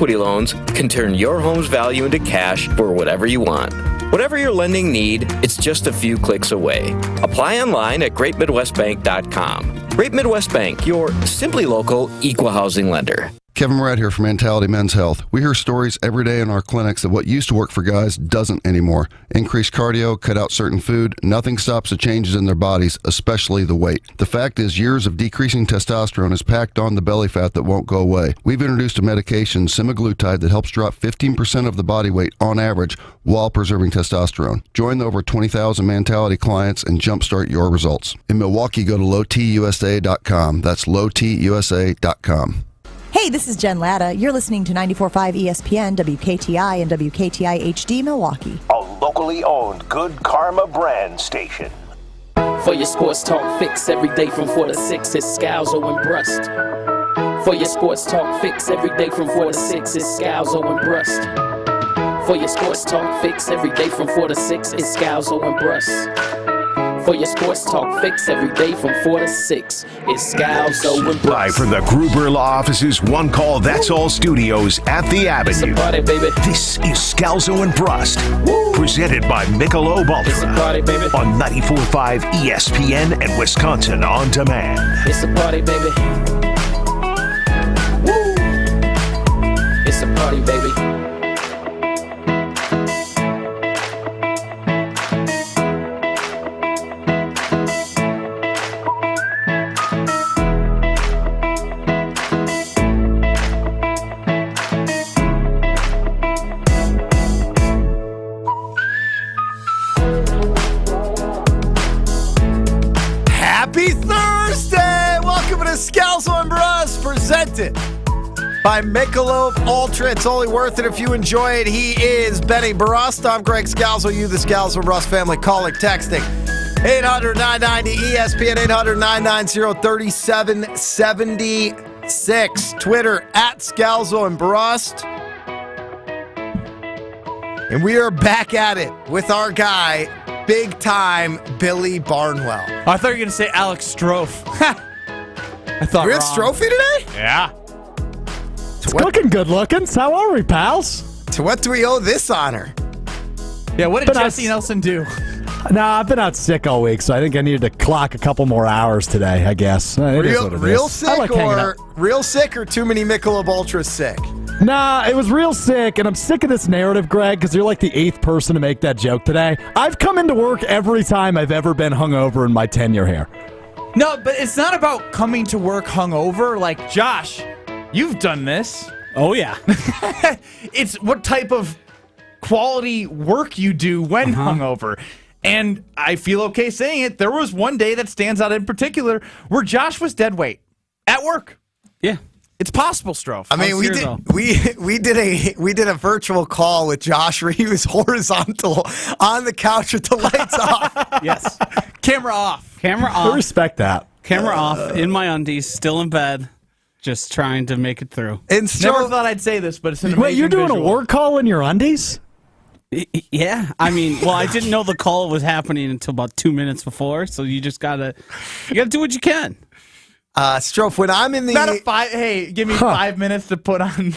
equity loans can turn your home's value into cash for whatever you want. Whatever your lending need, it's just a few clicks away. Apply online at greatmidwestbank.com. Great Midwest Bank, your simply local equal housing lender. Kevin Moret here from Mentality Men's Health. We hear stories every day in our clinics that what used to work for guys doesn't anymore. Increased cardio, cut out certain food, nothing stops the changes in their bodies, especially the weight. The fact is, years of decreasing testosterone has packed on the belly fat that won't go away. We've introduced a medication, semaglutide, that helps drop 15% of the body weight on average while preserving testosterone. Join the over 20,000 Mentality clients and jumpstart your results. In Milwaukee, go to lowtusa.com. That's lowtusa.com. Hey, this is Jen Latta. You're listening to 94.5 ESPN, WKTI, and WKTI HD Milwaukee. A locally owned Good Karma brand station. For your sports talk fix every day from 4 to 6, it's Scalzo and Brust. For your sports talk fix every day from 4 to 6, it's Scalzo and Brust. For your sports talk fix every day from 4 to 6, it's Scalzo and Brust. For your sports talk fix every day from 4 to 6, it's Scalzo and Brust. Live from the Gruber Law Office's One Call That's All studios at the Avenue. It's a party, baby. This is Scalzo and Brust. Woo. Presented by Michelob Ultra. It's a party, baby. On 94.5 ESPN and Wisconsin On Demand. It's a party, baby. Woo. It's a party, baby. Happy Thursday! Welcome to Scalzo and Brust, presented by Michelob Ultra. It's only worth it if you enjoy it. He is Benny Brust. I'm Greg Scalzo. You, the Scalzo and Brust family, calling, texting 800-990-ESPN, 800-990-3776. Twitter at Scalzo and Brust. And we are back at it with our guy, big time Billy Barnwell. Oh, I thought you were going to say Alex Strofe. I thought You're at wrong. Strophy today? Yeah. It's looking good looking. How are we, pals? To what do we owe this honor? Yeah, what did Jesse Nelson do? Nah, I've been out sick all week, so I think I needed to clock a couple more hours today, I guess. It is what it Real is. sick I like hanging or out. real sick or too many Michelob Ultras sick? Nah, it was real sick, and I'm sick of this narrative, Greg, because you're like the 8th person to make that joke today. I've come into work every time I've ever been hungover in my tenure here. No, but it's not about coming to work hungover. Like, Josh, you've done this. Oh, yeah. It's what type of quality work you do when hungover. And I feel okay saying it. There was one day that stands out in particular where Josh was dead weight at work. Yeah. It's possible, Strofe. I mean, we did a virtual call with Josh where he was horizontal on the couch with the lights off. Yes. Camera off. Camera I off. respect that. Camera off. In my undies, still in bed, just trying to make it through. And Never thought I'd say this, but it's an amazing Wait, you're doing visual. a work call in your undies? Yeah. I mean, well, I didn't know the call was happening until about 2 minutes before, so you gotta do what you can. Strofe, when I'm in the give me 5 minutes to put on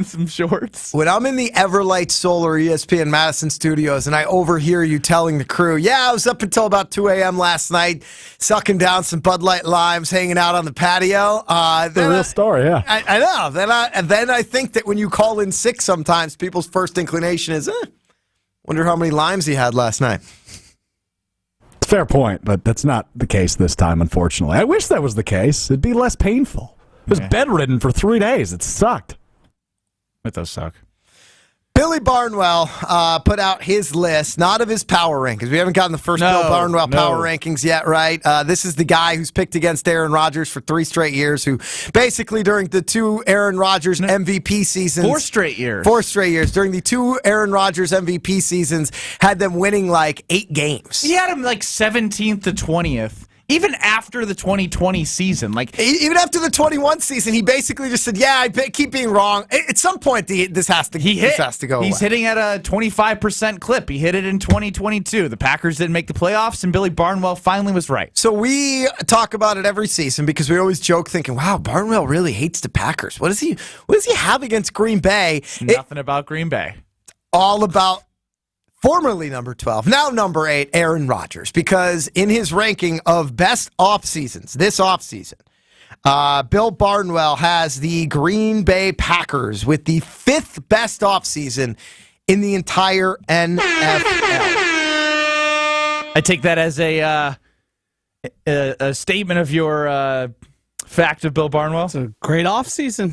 some shorts. When I'm in the Everlight Solar ESPN Madison studios and I overhear you telling the crew, yeah, I was up until about 2 a.m. last night, sucking down some Bud Light Limes, hanging out on the patio. The real story, yeah. I know. Then I think that when you call in sick sometimes, people's first inclination is, wonder how many limes he had last night. Fair point, but that's not the case this time, unfortunately. I wish that was the case. It'd be less painful. I was bedridden for 3 days. It sucked. It does suck. Billy Barnwell put out his list, not of his power rankings. We haven't gotten the first Bill Barnwell power rankings yet, right? This is the guy who's picked against Aaron Rodgers for 3 straight years, who basically during the 2 Aaron Rodgers MVP seasons. 4 straight years. 4 straight years. During the 2 Aaron Rodgers MVP seasons, had them winning like 8 games. He had him like 17th to 20th even after the 2020 season. Even after the 21 season, he basically just said, yeah, I keep being wrong. At some point, this has to go He's away. hitting at a 25% clip. He hit it in 2022. The Packers didn't make the playoffs, and Billy Barnwell finally was right. So we talk about it every season because we always joke thinking, wow, Barnwell really hates the Packers. What does he have against Green Bay? Nothing about Green Bay. All about formerly number 12, now number 8, Aaron Rodgers, because in his ranking of best off seasons this offseason, Bill Barnwell has the Green Bay Packers with the 5th best offseason in the entire NFL. I take that as a statement of your fact of Bill Barnwell. It's a great offseason.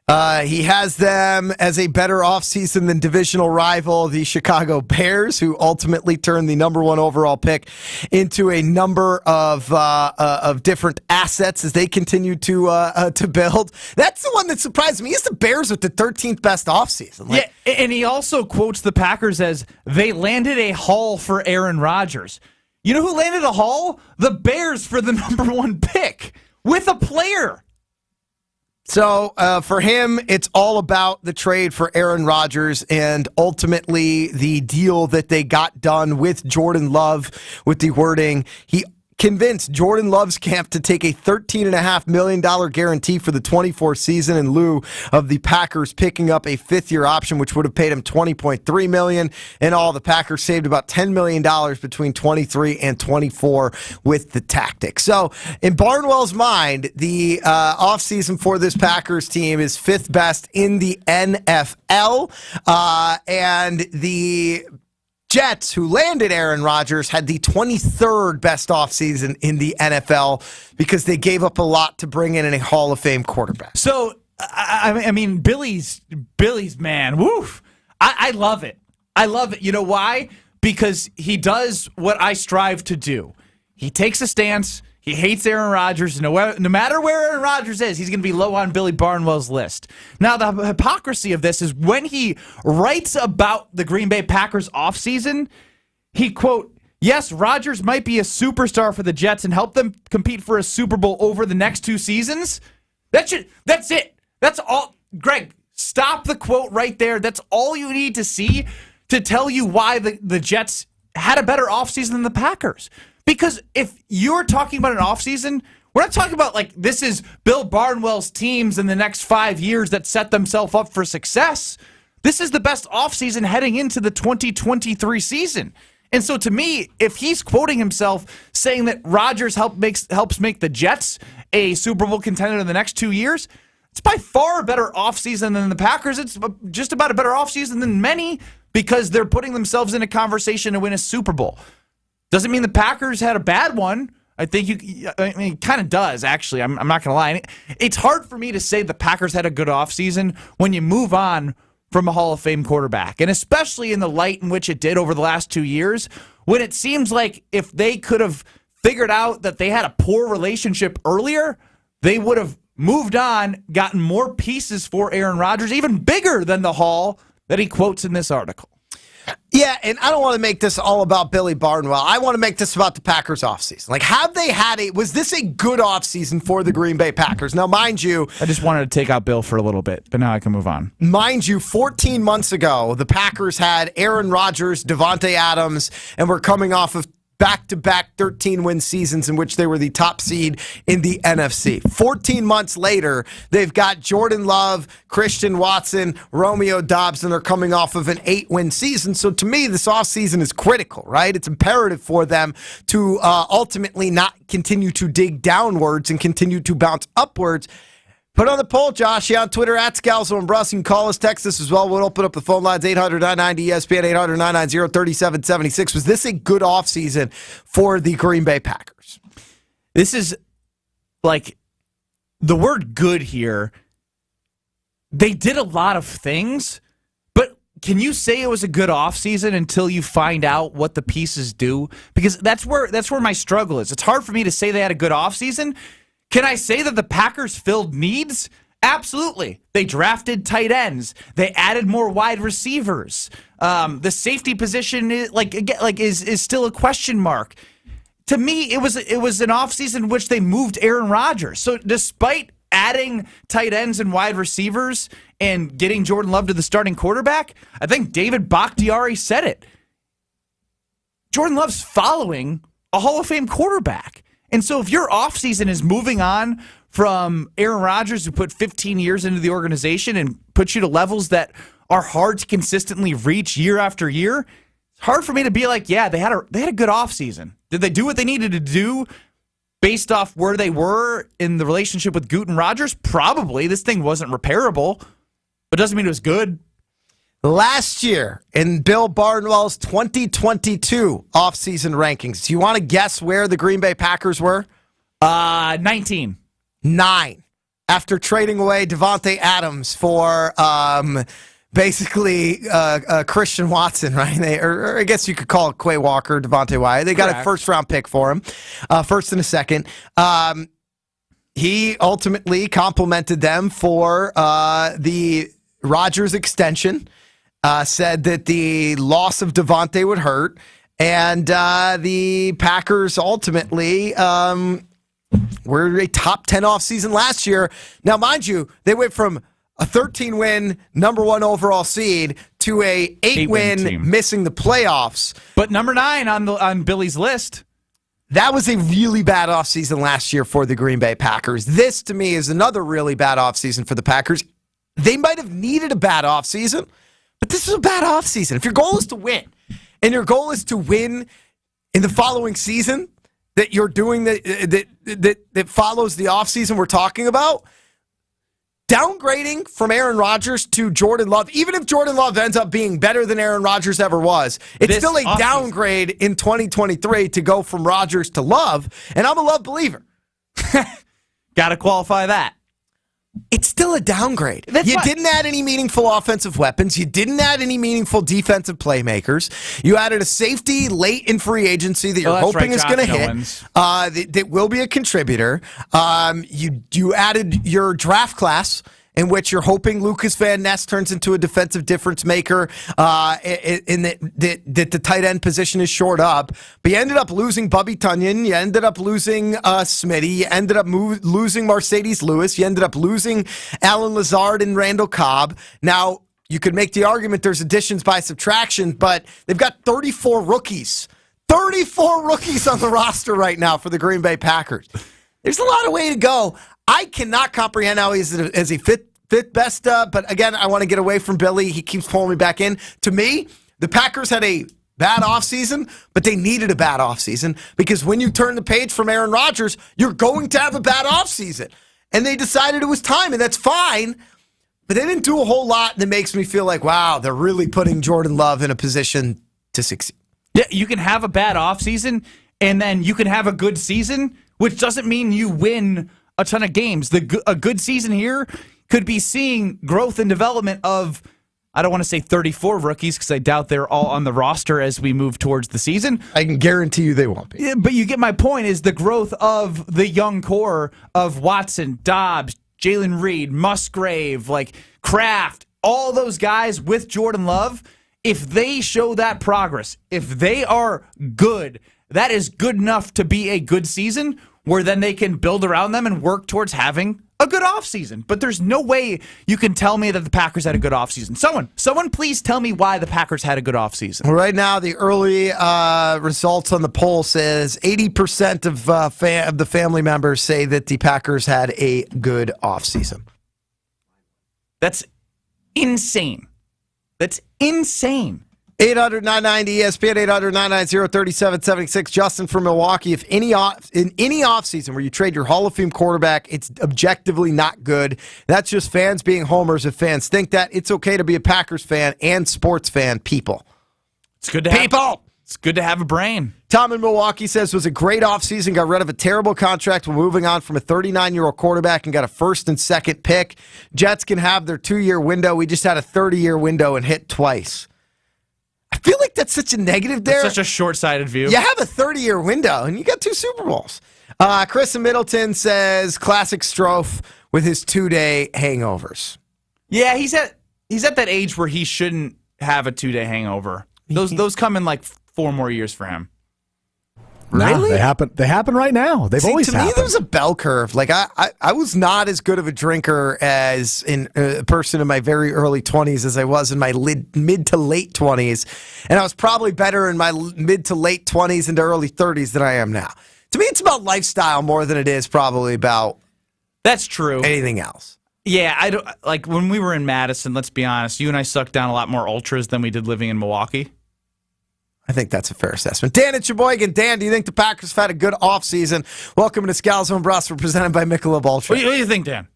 He has them as a better offseason than divisional rival, the Chicago Bears, who ultimately turned the number 1 overall pick into a number of different assets as they continue to build. That's the one that surprised me. Is the Bears with the 13th best offseason. Yeah, and he also quotes the Packers as they landed a haul for Aaron Rodgers. You know who landed a haul? The Bears for the number 1 pick with a player. So for him, it's all about the trade for Aaron Rodgers and ultimately the deal that they got done with Jordan Love with the wording. He convinced Jordan Love's camp to take a $13.5 million guarantee for the 24 season in lieu of the Packers picking up a 5th-year option, which would have paid him $20.3 million. In all, the Packers saved about $10 million between 23 and 24 with the tactic. So in Barnwell's mind, the offseason for this Packers team is 5th best in the NFL, and the Jets, who landed Aaron Rodgers, had the 23rd best offseason in the NFL because they gave up a lot to bring in a Hall of Fame quarterback. So, I mean, Billy's man, woof. I love it. I love it. You know why? Because he does what I strive to do. He takes a stance. He hates Aaron Rodgers. No matter where Aaron Rodgers is, he's going to be low on Billy Barnwell's list. Now, the hypocrisy of this is when he writes about the Green Bay Packers offseason, he, quote, yes, Rodgers might be a superstar for the Jets and help them compete for a Super Bowl over the next 2 seasons. That's it. That's all. Greg, stop the quote right there. That's all you need to see to tell you why the Jets had a better offseason than the Packers. Because if you're talking about an offseason, we're not talking about like this is Bill Barnwell's teams in the next 5 years that set themselves up for success. This is the best offseason heading into the 2023 season. And so to me, if he's quoting himself saying that Rodgers helps make the Jets a Super Bowl contender in the next 2 years, it's by far a better offseason than the Packers. It's just about a better offseason than many because they're putting themselves in a conversation to win a Super Bowl. Doesn't mean the Packers had a bad one. I think it kind of does, actually. I'm not going to lie. It's hard for me to say the Packers had a good offseason when you move on from a Hall of Fame quarterback, and especially in the light in which it did over the last 2 years, when it seems like if they could have figured out that they had a poor relationship earlier, they would have moved on, gotten more pieces for Aaron Rodgers, even bigger than the haul that he quotes in this article. Yeah, and I don't want to make this all about Billy Barnwell. I want to make this about the Packers offseason. Like, was this a good offseason for the Green Bay Packers? Now, mind you, I just wanted to take out Bill for a little bit, but now I can move on. Mind you, 14 months ago, the Packers had Aaron Rodgers, Devontae Adams, and were coming off of back-to-back 13-win seasons in which they were the top seed in the NFC. 14 months later, they've got Jordan Love, Christian Watson, Romeo Doubs, and they're coming off of an 8-win season. So to me, this offseason is critical, right? It's imperative for them to ultimately not continue to dig downwards and continue to bounce upwards. Put on the poll, Josh. Yeah, on Twitter, at Scalzo and Brust. You can call us, text us as well. We'll open up the phone lines, 800-990-ESPN, 800-990-3776. Was this a good offseason for the Green Bay Packers? This is, like, the word good here. They did a lot of things, but can you say it was a good offseason until you find out what the pieces do? Because that's where my struggle is. It's hard for me to say they had a good offseason. Can I say that the Packers filled needs? Absolutely. They drafted tight ends. They added more wide receivers. The safety position is still a question mark. to me, it was an offseason in which they moved Aaron Rodgers. So despite adding tight ends and wide receivers and getting Jordan Love to the starting quarterback, I think David Bakhtiari said it. Jordan Love's following a Hall of Fame quarterback. And so if your offseason is moving on from Aaron Rodgers, who put 15 years into the organization and puts you to levels that are hard to consistently reach year after year, it's hard for me to be like, yeah, they had a good offseason. Did they do what they needed to do based off where they were in the relationship with Goot and Rodgers? Probably. This thing wasn't repairable, but doesn't mean it was good. Last year in Bill Barnwell's 2022 offseason rankings, do you want to guess where the Green Bay Packers were? 19. 9. After trading away Devontae Adams for basically Christian Watson, right? Or I guess you could call it Quay Walker, Devontae Wyatt. They got a first-round pick for him, first and a second. He ultimately complimented them for the Rodgers extension, said that the loss of Devontae would hurt, and the Packers ultimately were a top 10 offseason last year. Now, mind you, they went from a 13-win, number 1 overall seed to a 8-win team, missing the playoffs. But number 9 on Billy's list. That was a really bad offseason last year for the Green Bay Packers. This, to me, is another really bad offseason for the Packers. They might have needed a bad offseason, but this is a bad offseason. If your goal is to win, and your goal is to win in the following season that you're doing that follows the offseason we're talking about, downgrading from Aaron Rodgers to Jordan Love, even if Jordan Love ends up being better than Aaron Rodgers ever was, it's still a downgrade in 2023 to go from Rodgers to Love, and I'm a Love believer. Got to qualify that. It's still a downgrade. You didn't add any meaningful offensive weapons. You didn't add any meaningful defensive playmakers. You added a safety late in free agency that you're hoping is going to hit. That will be a contributor. You added your draft class, in which you're hoping Lucas Van Ness turns into a defensive difference maker, in that the tight end position is short up. But you ended up losing Bubby Tunyon. You ended up losing Smitty. You ended up losing Mercedes Lewis. You ended up losing Alan Lazard and Randall Cobb. Now, you could make the argument there's additions by subtraction, but they've got 34 rookies. 34 rookies on the roster right now for the Green Bay Packers. There's a lot of way to go. I cannot comprehend how he's as he fifth best, but again, I want to get away from Billy. He keeps pulling me back in. To me, the Packers had a bad offseason, but they needed a bad offseason because when you turn the page from Aaron Rodgers, you're going to have a bad offseason. And they decided it was time, and that's fine, but they didn't do a whole lot that makes me feel like, wow, they're really putting Jordan Love in a position to succeed. Yeah, you can have a bad offseason, and then you can have a good season, which doesn't mean you win a ton of games. A good season here could be seeing growth and development of, I don't want to say 34 rookies because I doubt they're all on the roster as we move towards the season. I can guarantee you they won't be. Yeah, but you get my point, is the growth of the young core of Watson, Dobbs, Jalen Reed, Musgrave, like Kraft, all those guys with Jordan Love. If they show that progress, if they are good, that is good enough to be a good season, where then they can build around them and work towards having a good offseason. But there's no way you can tell me that the Packers had a good offseason. Someone please tell me why the Packers had a good offseason. Right now, the early results on the poll says 80% of the family members say that the Packers had a good offseason. That's insane. That's insane. 800-990-ESPN, 800-990-3776. Justin from Milwaukee. If in any offseason where you trade your Hall of Fame quarterback, it's objectively not good. That's just fans being homers. If fans think that, it's okay to be a Packers fan and sports fan, people. It's good to have It's good to have a brain. Tom in Milwaukee says it was a great offseason, got rid of a terrible contract while moving on from a 39-year-old quarterback and got a first and second pick. Jets can have their 2-year window. We just had a 30-year window and hit twice. I feel like that's such a negative there. That's such a short-sighted view. You have a 30-year window, and you got 2 Super Bowls. Chris in Middleton says classic Strofe with his 2-day hangovers. Yeah, he's at that age where he shouldn't have a 2-day hangover. Those come in like 4 more years for him. Really? They happen right now. They've always to me, happened. there's a bell curve. Like I was not as good of a drinker as a person in my very early 20s as I was in my mid to late 20s, and I was probably better in my mid to late 20s into early 30s than I am now. To me, it's about lifestyle more than it is probably about That's true. anything else. Yeah, I don't like when we were in Madison. Let's be honest. You and I sucked down a lot more ultras than we did living in Milwaukee. I think that's a fair assessment. Dan and Sheboygan. Dan, do you think the Packers have had a good offseason? Welcome to Scalzo and Brust. We're presented by Michelob Ultra. What do you think, Dan?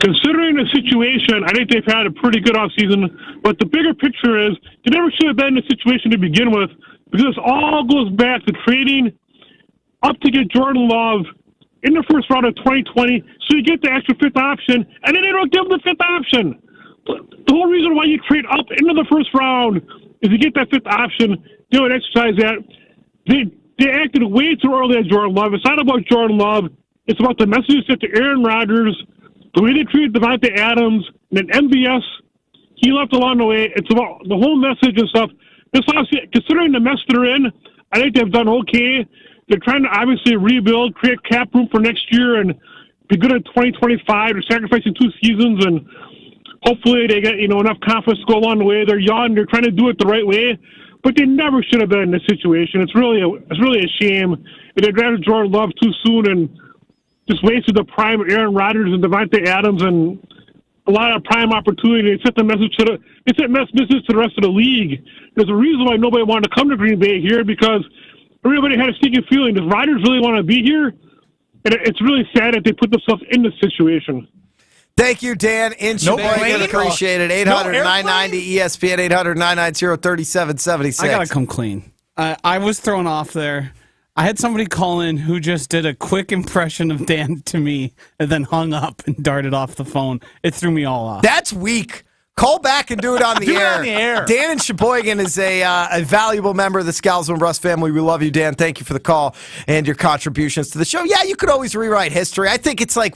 Considering the situation, I think they've had a pretty good offseason. But the bigger picture is they never should have been in the situation to begin with, because this all goes back to trading up to get Jordan Love in the first round of 2020, so you get the extra fifth option, and then they don't give him the fifth option. The whole reason why you trade up into the first round is to get that fifth option. They don't exercise that. They acted way too early on Jordan Love. It's not about Jordan Love. It's about the messages sent to Aaron Rodgers, the way they treated Devontae Adams, and then MVS. He left along the way. It's about the whole message and stuff. This offseason, considering the mess they're in, I think they've done okay. They're trying to obviously rebuild, create cap room for next year, and be good at 2025. They're sacrificing 2 seasons, and hopefully they get enough confidence to go along the way. They're young. They're trying to do it the right way, but they never should have been in this situation. It's really a shame that they drafted Jordan Love too soon and just wasted the prime of Aaron Rodgers and Devontae Adams and a lot of prime opportunity. They sent the message to the rest of the league. There's a reason why nobody wanted to come to Green Bay here, because everybody had a sneaking feeling, does Rodgers really want to be here? And it's really sad that they put themselves in this situation. Thank you, Dan. In Sheboygan, appreciate it. 800-990-ESPN, 800-990-3776. I got to come clean. I was thrown off there. I had somebody call in who just did a quick impression of Dan to me and then hung up and darted off the phone. It threw me all off. That's weak. Call back and do it on the air. It on the air. Dan in Sheboygan is a valuable member of the Scalzo and Brust family. We love you, Dan. Thank you for the call and your contributions to the show. Yeah, you could always rewrite history. I think it's like,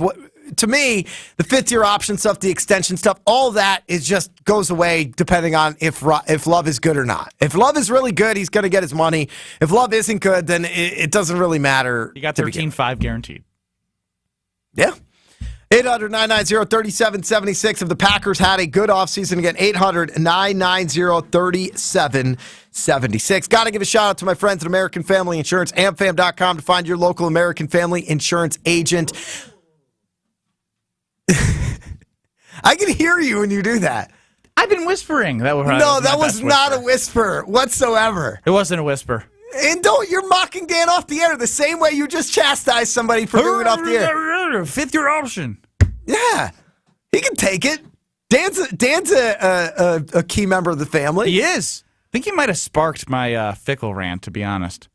to me, the fifth-year option stuff, the extension stuff, all that is just goes away depending on if Love is good or not. If Love is really good, he's going to get his money. If Love isn't good, then it doesn't really matter. You got 13-5 guaranteed. Yeah. 800-990-3776. If the Packers had a good offseason, again, 800-990-3776. Got to give a shout out to my friends at American Family Insurance, amfam.com to find your local American Family Insurance agent. I can hear you when you do that. I've been whispering. That was not a whisper whatsoever. It wasn't a whisper. And you're mocking Dan off the air the same way you just chastised somebody for doing it off the air. Fifth-year option. Yeah, he can take it. Dan's a key member of the family. He is. I think he might have sparked my Fickle rant, to be honest.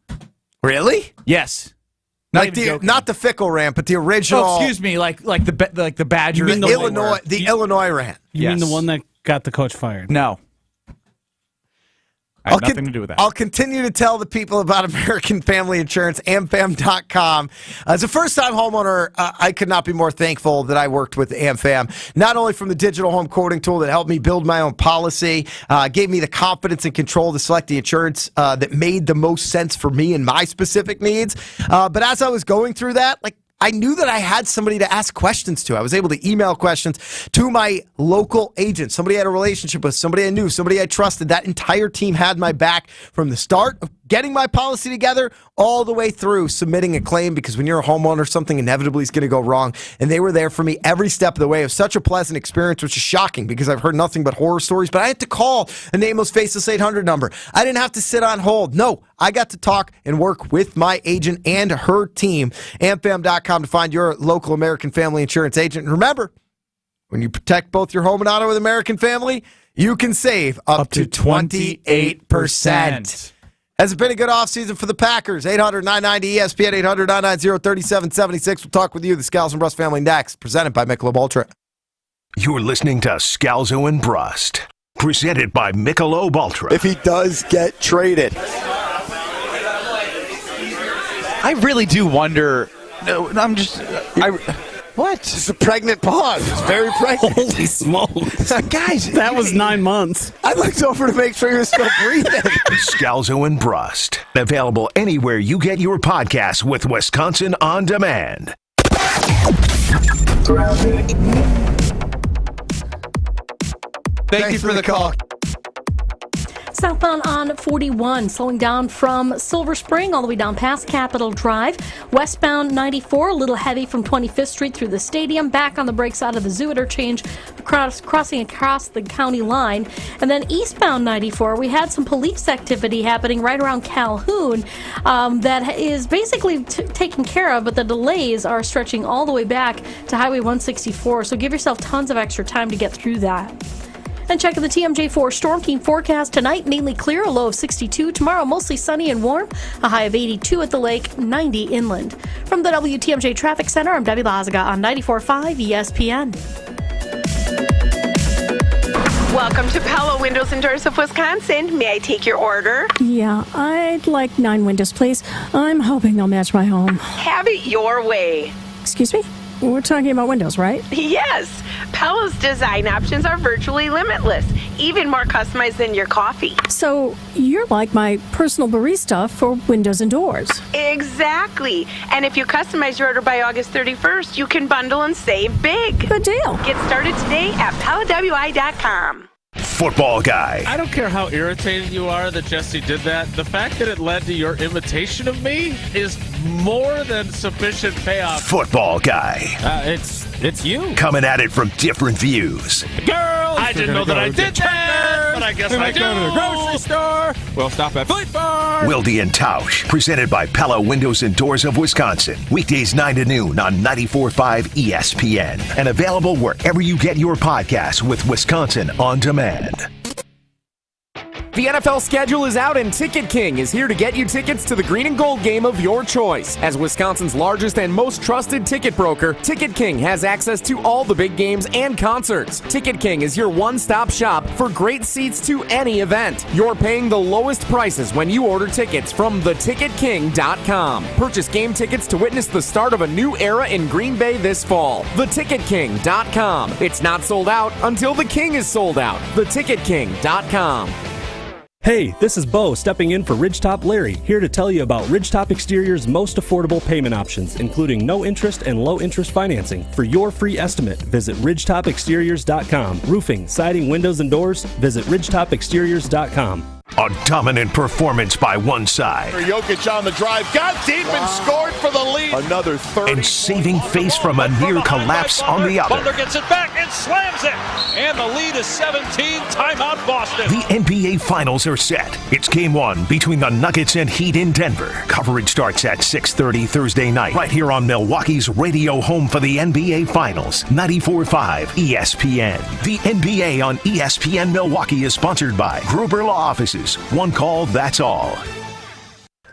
Really? Yes. Not the Fickle rant, but the original. Oh, excuse me, like the Badger. You mean the Illinois rant? You mean the one that got the coach fired? No. I have nothing to do with that. I'll continue to tell the people about American Family Insurance, amfam.com. As a first-time homeowner, I could not be more thankful that I worked with AmFam. Not only from the digital home quoting tool that helped me build my own policy, gave me the confidence and control to select the insurance that made the most sense for me and my specific needs. But as I was going through that, I knew that I had somebody to ask questions to. I was able to email questions to my local agent, somebody I had a relationship with, somebody I knew, somebody I trusted. That entire team had my back from the start of getting my policy together all the way through submitting a claim, because when you're a homeowner, something inevitably is going to go wrong. And they were there for me every step of the way. It was such a pleasant experience, which is shocking because I've heard nothing but horror stories. But I had to call a nameless, faceless 800 number. I didn't have to sit on hold. No, I got to talk and work with my agent and her team. amfam.com to find your local American Family Insurance agent. And remember, when you protect both your home and auto with American Family, you can save up to 28%. Has it been a good offseason for the Packers? 800-990-ESPN, 800-990-3776. We'll talk with you, the Scalzo and Brust family, next. Presented by Michelob Ultra. You're listening to Scalzo and Brust. Presented by Michelob Ultra. If he does get traded. I really do wonder. No, I'm just. What? It's a pregnant pause. It's very pregnant. Holy smokes. Guys. That was 9 months. I looked over to make sure he was still breathing. Scalzo and Brust. Available anywhere you get your podcasts with Wisconsin On Demand. Thank you for the call. Southbound on 41, slowing down from Silver Spring all the way down past Capitol Drive. Westbound 94, a little heavy from 25th Street through the stadium. Back on the brakes out of the zoo interchange, crossing across the county line. And then eastbound 94, we had some police activity happening right around Calhoun that is basically taken care of, but the delays are stretching all the way back to Highway 164. So give yourself tons of extra time to get through that. And checking the TMJ4 Storm Team forecast tonight, mainly clear, a low of 62. Tomorrow, mostly sunny and warm, a high of 82 at the lake, 90 inland. From the WTMJ Traffic Center, I'm Debbie Lazaga on 94.5 ESPN. Welcome to Pella Windows and Doors of Wisconsin. May I take your order? Yeah, I'd like 9 windows, please. I'm hoping they'll match my home. Have it your way. Excuse me? We're talking about windows, right? Yes. Pella's design options are virtually limitless, even more customized than your coffee. So you're like my personal barista for windows and doors. Exactly. And if you customize your order by August 31st, you can bundle and save big. Good deal. Get started today at PellaWI.com. Football guy. I don't care how irritated you are that Jesse did that. The fact that it led to your imitation of me is more than sufficient payoff. Football guy. It's you. Coming at it from different views. Girls! I didn't know that I did that, but I guess I do. Go to the grocery store. We'll stop at Fleet Farm. Wilde and Tausch. Presented by Pella Windows and Doors of Wisconsin. Weekdays 9 to noon on 94.5 ESPN. And available wherever you get your podcasts with Wisconsin On Demand. The NFL schedule is out and Ticket King is here to get you tickets to the green and gold game of your choice. As Wisconsin's largest and most trusted ticket broker, Ticket King has access to all the big games and concerts. Ticket King is your one-stop shop for great seats to any event. You're paying the lowest prices when you order tickets from theticketking.com. Purchase game tickets to witness the start of a new era in Green Bay this fall. Theticketking.com. It's not sold out until the King is sold out. Theticketking.com. Hey, this is Bo stepping in for Ridgetop Larry, here to tell you about Ridgetop Exterior's most affordable payment options, including no interest and low interest financing. For your free estimate, visit ridgetopexteriors.com. Roofing, siding, windows, and doors, visit ridgetopexteriors.com. A dominant performance by one side. Jokic on the drive, got deep and scored for the lead. Another 30. And saving face from a near collapse on the other. Butler gets it back and slams it. And the lead is 17. Timeout Boston. The NBA Finals are set. It's Game 1 between the Nuggets and Heat in Denver. Coverage starts at 6:30 Thursday night, right here on Milwaukee's radio home for the NBA Finals, 94.5 ESPN. The NBA on ESPN Milwaukee is sponsored by Gruber Law Offices. One call, that's all.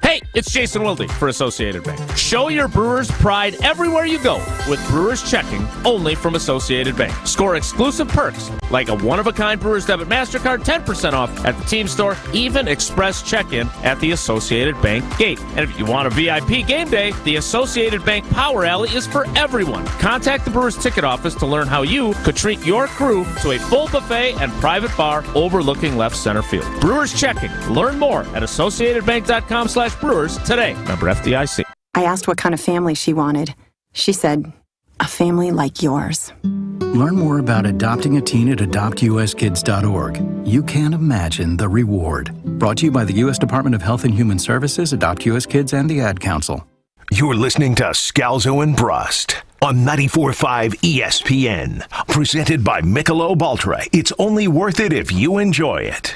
Hey, it's Jason Wilde for Associated Bank. Show your Brewers pride everywhere you go with Brewers Checking, only from Associated Bank. Score exclusive perks like a one-of-a-kind Brewers Debit MasterCard, 10% off at the team store, even express check-in at the Associated Bank gate. And if you want a VIP game day, the Associated Bank Power Alley is for everyone. Contact the Brewers ticket office to learn how you could treat your crew to a full buffet and private bar overlooking left center field. Brewers Checking. Learn more at associatedbank.com/Brewers today. Member FDIC. I asked what kind of family she wanted. She said, a family like yours. Learn more about adopting a teen at adoptuskids.org. You can't imagine the reward. Brought to you by the U.S. Department of Health and Human Services, Adopt U.S. Kids, and the Ad Council. You're listening to Scalzo and Brust on 94.5 ESPN. Presented by Michelob Ultra. It's only worth it if you enjoy it.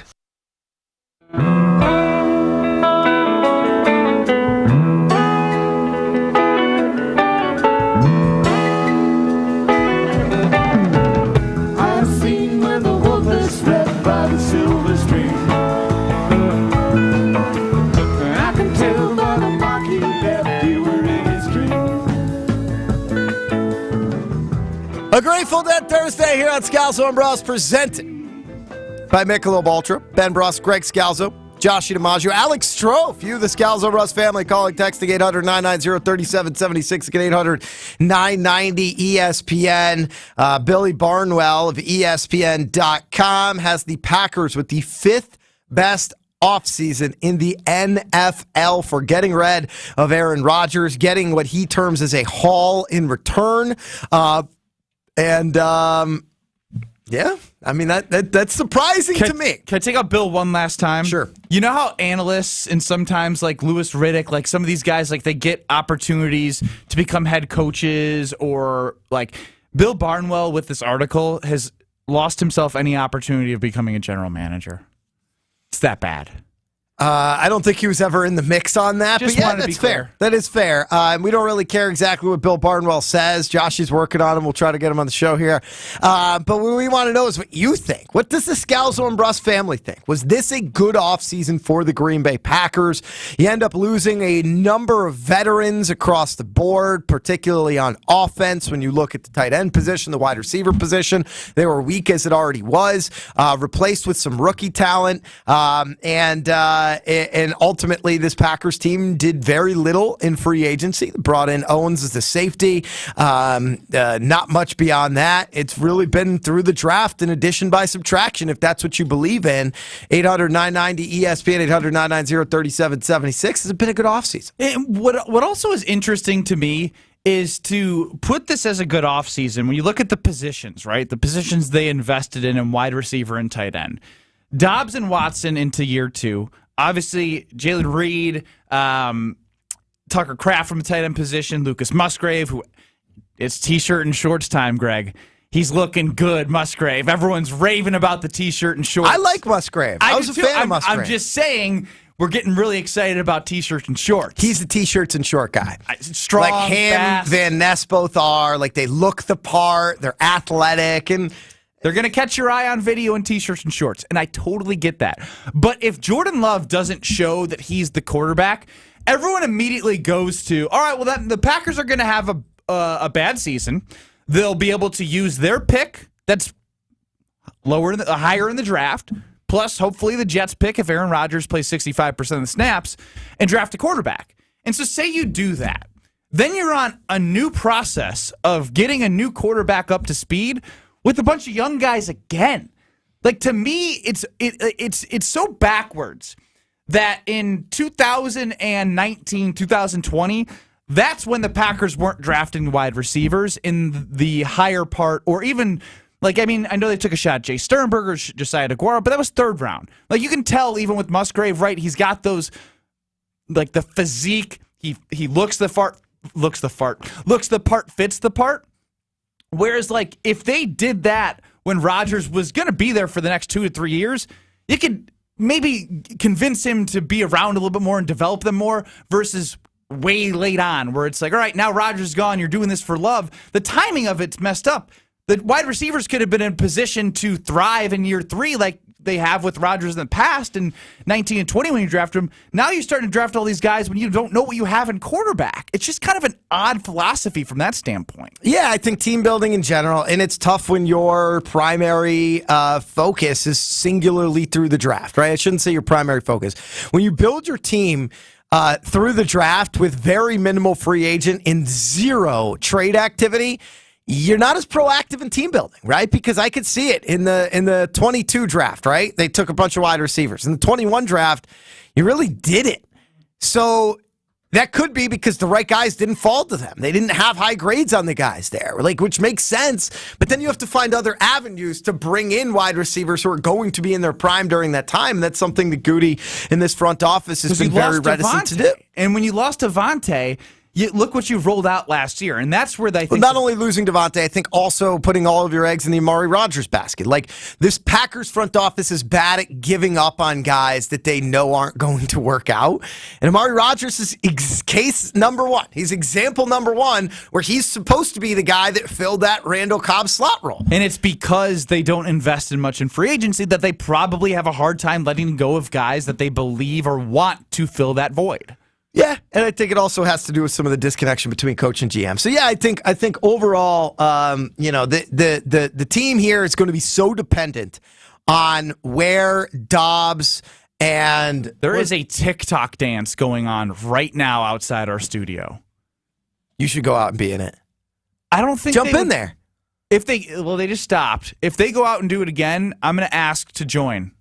A Grateful Dead Thursday here on Scalzo and Brust, presented by Michelob Ultra. Ben Brust, Greg Scalzo, Josh DiMaggio, Alex Strofe, you, the Scalzo Russ family, calling, texting 800-990-3776, again 800-990-ESPN. Billy Barnwell of ESPN.com has the Packers with the 5th best offseason in the NFL for getting rid of Aaron Rodgers, getting what he terms as a haul in return. Yeah, I mean, that's surprising to me. Can I take out Bill one last time? Sure. You know how analysts and sometimes like Louis Riddick, like some of these guys, like they get opportunities to become head coaches, or like Bill Barnwell with this article has lost himself any opportunity of becoming a general manager. It's that bad. I don't think he was ever in the mix on that, Just but yeah, wanted to that's be fair. clear. That is fair. We don't really care exactly what Bill Barnwell says. Josh is working on him. We'll try to get him on the show here. But what we want to know is what you think. What does the Scalzo and Brust family think? Was this a good offseason for the Green Bay Packers? You end up losing a number of veterans across the board, particularly on offense. When you look at the tight end position, the wide receiver position, they were weak as it already was, replaced with some rookie talent, and ultimately, this Packers team did very little in free agency. Brought in Owens as the safety. Not much beyond that. It's really been through the draft and addition by subtraction, if that's what you believe in. 800-990-ESPN, 800-990-3776 has been a good offseason. And what also is interesting to me is to put this as a good offseason when you look at the positions, right? The positions they invested in wide receiver and tight end. Dobbs and Watson into year 2. Obviously, Jalen Reed, Tucker Kraft from the tight end position, Lucas Musgrave, who it's T-shirt and shorts time, Greg. He's looking good, Musgrave. Everyone's raving about the T-shirt and shorts. I like Musgrave. I was a fan of Musgrave. I'm just saying we're getting really excited about T-shirts and shorts. He's the T-shirts and short guy. Strong, like him, fast. Van Ness both are. Like, they look the part. They're athletic, and they're going to catch your eye on video in T-shirts and shorts, and I totally get that. But if Jordan Love doesn't show that he's the quarterback, everyone immediately goes to, all right, well, the Packers are going to have a bad season. They'll be able to use their pick that's higher in the draft, plus hopefully the Jets pick if Aaron Rodgers plays 65% of the snaps, and draft a quarterback. And so say you do that. Then you're on a new process of getting a new quarterback up to speed with a bunch of young guys again. Like, to me, it's so backwards that in 2019, 2020, that's when the Packers weren't drafting wide receivers in the higher part, or even, like, I mean, I know they took a shot at Jay Sternberger, Josiah DeGuara, but that was 3rd round. Like, you can tell even with Musgrave, right? He's got those, like, the physique. He looks the part, fits the part. Whereas, like, if they did that when Rodgers was going to be there for the next 2 to 3 years, you could maybe convince him to be around a little bit more and develop them more versus way late on where it's like, all right, now Rodgers is gone, you're doing this for Love. The timing of it's messed up. The wide receivers could have been in position to thrive in year 3 like they have with Rodgers in the past in 19 and 20 when you draft them. Now you're starting to draft all these guys when you don't know what you have in quarterback. It's just kind of an odd philosophy from that standpoint. Yeah, I think team building in general, and it's tough when your primary focus is singularly through the draft, right? I shouldn't say your primary focus. When you build your team through the draft with very minimal free agent and 0 trade activity, you're not as proactive in team building, right? Because I could see it in the 22 draft, right? They took a bunch of wide receivers. In the 21 draft, you really did it. So that could be because the right guys didn't fall to them. They didn't have high grades on the guys there, like, which makes sense. But then you have to find other avenues to bring in wide receivers who are going to be in their prime during that time. And that's something that Goody in this front office has been very reticent to do. And when you lost Devontae, look what you've rolled out last year, and that's where they think. Well, not only losing Devontae, I think also putting all of your eggs in the Amari Rodgers basket. Like, this Packers front office is bad at giving up on guys that they know aren't going to work out. And Amari Rodgers is case number 1. He's example number 1 where he's supposed to be the guy that filled that Randall Cobb slot role. And it's because they don't invest in much in free agency that they probably have a hard time letting go of guys that they believe or want to fill that void. Yeah, and I think it also has to do with some of the disconnection between coach and GM. So yeah, I think overall, the team here is going to be so dependent on where Dobbs And there is a TikTok dance going on right now outside our studio. You should go out and be in it. I don't think jump in there. If they just stopped. If they go out and do it again, I'm going to ask to join.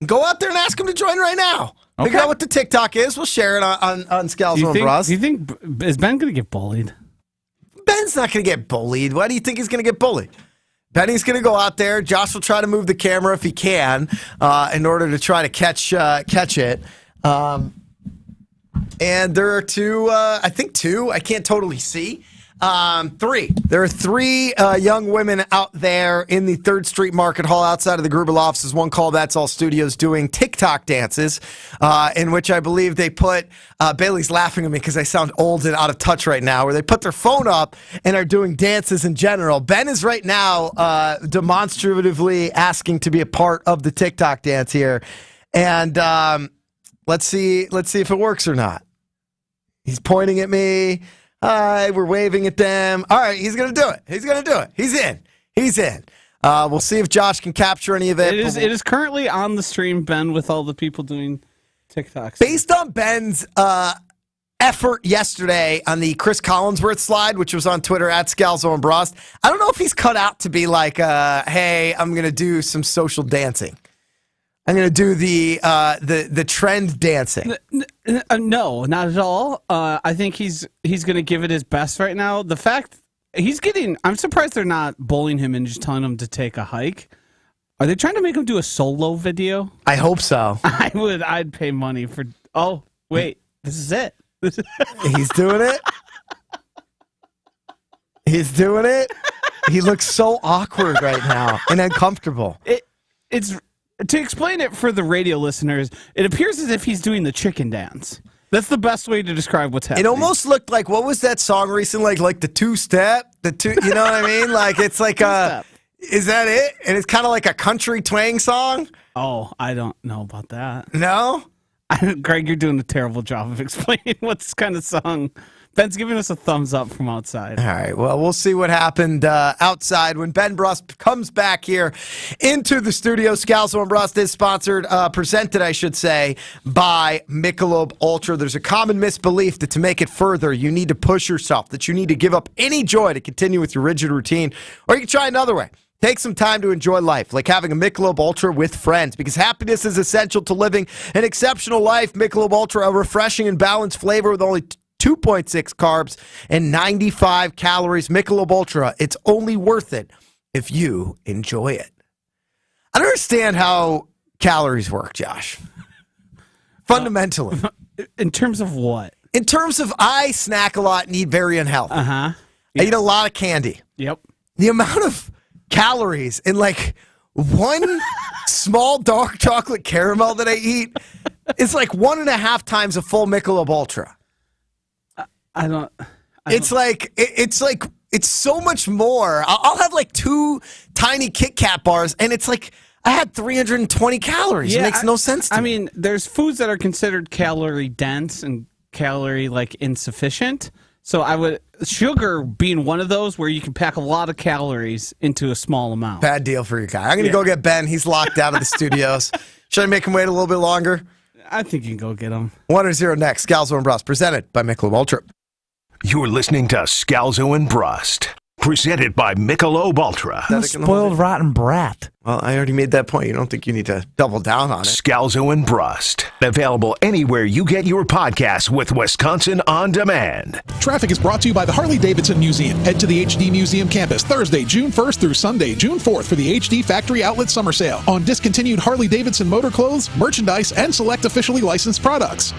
Go out there and ask them to join right now. Okay. Figure out what the TikTok is. We'll share it on Scalzo and Brust. Do you think is Ben going to get bullied? Ben's not going to get bullied. Why do you think he's going to get bullied? Benny's going to go out there. Josh will try to move the camera if he can in order to try to catch it. And there are two, I can't totally see. Three. There are three young women out there in the 3rd Street Market Hall outside of the Gruber offices. One called That's All Studios doing TikTok dances, in which I believe they put, Bailey's laughing at me because I sound old and out of touch right now, where they put their phone up and are doing dances in general. Ben is right now demonstratively asking to be a part of the TikTok dance here. And let's see if it works or not. He's pointing at me. Hi, we're waving at them. All right, he's going to do it. He's in. We'll see if Josh can capture any of it. It is currently on the stream, Ben, with all the people doing TikToks. Based on Ben's effort yesterday on the Chris Collinsworth slide, which was on Twitter at Scalzo and Brust, I don't know if he's cut out to be like, hey, I'm going to do some social dancing. I'm going to do the trend dancing. No, not at all. I think he's going to give it his best right now. The fact I'm surprised they're not bullying him and just telling him to take a hike. Are they trying to make him do a solo video? I hope so. I'd pay money for. Oh, wait, this is it. He's doing it. He's doing it. He looks so awkward right now and uncomfortable. It's. To explain it for the radio listeners, it appears as if he's doing the chicken dance. That's the best way to describe what's happening. It almost looked like, what was that song recently? Like the two-step? You know what I mean? Like it's like is that it? And it's kind of like a country twang song? Oh, I don't know about that. No? Greg, you're doing a terrible job of explaining what this kind of song. Ben's giving us a thumbs up from outside. All right, well, we'll see what happened outside when Ben Brust comes back here into the studio. Scalzo and Brust is presented, I should say, by Michelob Ultra. There's a common misbelief that to make it further, you need to push yourself, that you need to give up any joy to continue with your rigid routine, or you can try another way. Take some time to enjoy life, like having a Michelob Ultra with friends, because happiness is essential to living an exceptional life. Michelob Ultra, a refreshing and balanced flavor with only 2.6 carbs and 95 calories. Michelob Ultra, it's only worth it if you enjoy it. I don't understand how calories work, Josh. Fundamentally. In terms of what? In terms of I snack a lot and eat very unhealthy. Uh-huh. I eat a lot of candy. Yep. The amount of calories in like one small dark chocolate caramel that I eat is like 1.5 times a full Michelob Ultra. It's so much more. I'll have like 2 tiny Kit Kat bars, and it's like I had 320 calories. Yeah, it makes no sense to me. I mean, there's foods that are considered calorie dense and calorie like insufficient. So sugar being one of those where you can pack a lot of calories into a small amount. Bad deal for your guy. I'm going to go get Ben. He's locked out of the studios. Should I make him wait a little bit longer? I think you can go get him. 1 or 0 next. Scalzo and Brust, presented by Michelob Ultra. You're listening to Scalzo and Brust, presented by Michelob Ultra. Spoiled rotten brat. Well, I already made that point. You don't think you need to double down on it. Scalzo and Brust, available anywhere you get your podcasts with Wisconsin On Demand. Traffic is brought to you by the Harley-Davidson Museum. Head to the HD Museum campus Thursday, June 1st through Sunday, June 4th for the HD Factory Outlet Summer Sale on discontinued Harley-Davidson motor clothes, merchandise, and select officially licensed products.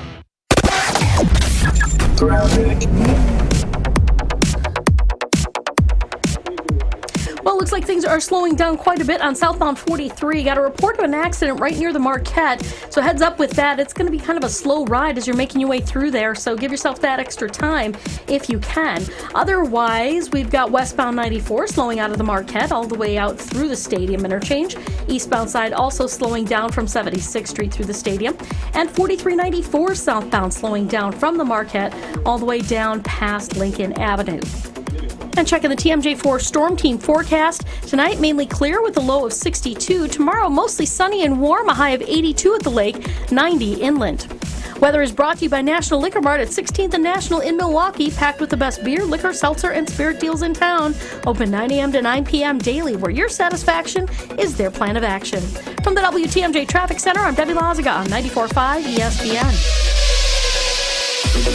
Well, it looks like things are slowing down quite a bit on southbound 43. Got a report of an accident right near the Marquette, so heads up with that. It's going to be kind of a slow ride as you're making your way through there, so give yourself that extra time if you can. Otherwise, we've got westbound 94 slowing out of the Marquette all the way out through the Stadium interchange. Eastbound side also slowing down from 76th Street through the Stadium, and 4394 southbound slowing down from the Marquette all the way down past Lincoln Avenue. And checking the TMJ4 Storm Team forecast. Tonight, mainly clear with a low of 62. Tomorrow, mostly sunny and warm, a high of 82 at the lake, 90 inland. Weather is brought to you by National Liquor Mart at 16th and National in Milwaukee, packed with the best beer, liquor, seltzer, and spirit deals in town. Open 9 a.m. to 9 p.m. daily, where your satisfaction is their plan of action. From the WTMJ Traffic Center, I'm Debbie Loziga on 94.5 ESPN.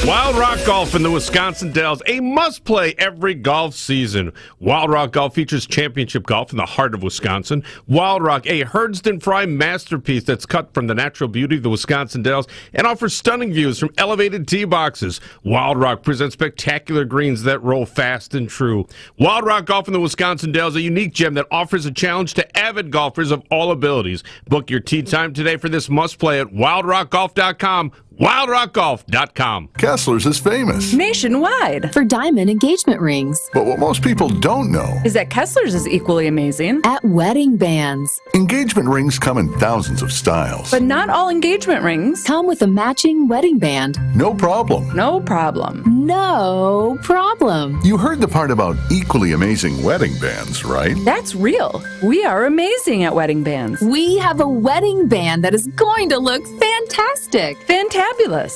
Wild Rock Golf in the Wisconsin Dells, a must-play every golf season. Wild Rock Golf features championship golf in the heart of Wisconsin. Wild Rock, a Herdston Fry masterpiece that's cut from the natural beauty of the Wisconsin Dells and offers stunning views from elevated tee boxes. Wild Rock presents spectacular greens that roll fast and true. Wild Rock Golf in the Wisconsin Dells, a unique gem that offers a challenge to avid golfers of all abilities. Book your tee time today for this must-play at wildrockgolf.com. WildRockGolf.com. Kessler's is famous nationwide for diamond engagement rings. But what most people don't know is that Kessler's is equally amazing at wedding bands. Engagement rings come in thousands of styles. But not all engagement rings come with a matching wedding band. No problem. No problem. No problem. You heard the part about equally amazing wedding bands, right? That's real. We are amazing at wedding bands. We have a wedding band that is going to look fantastic. Fantabulous.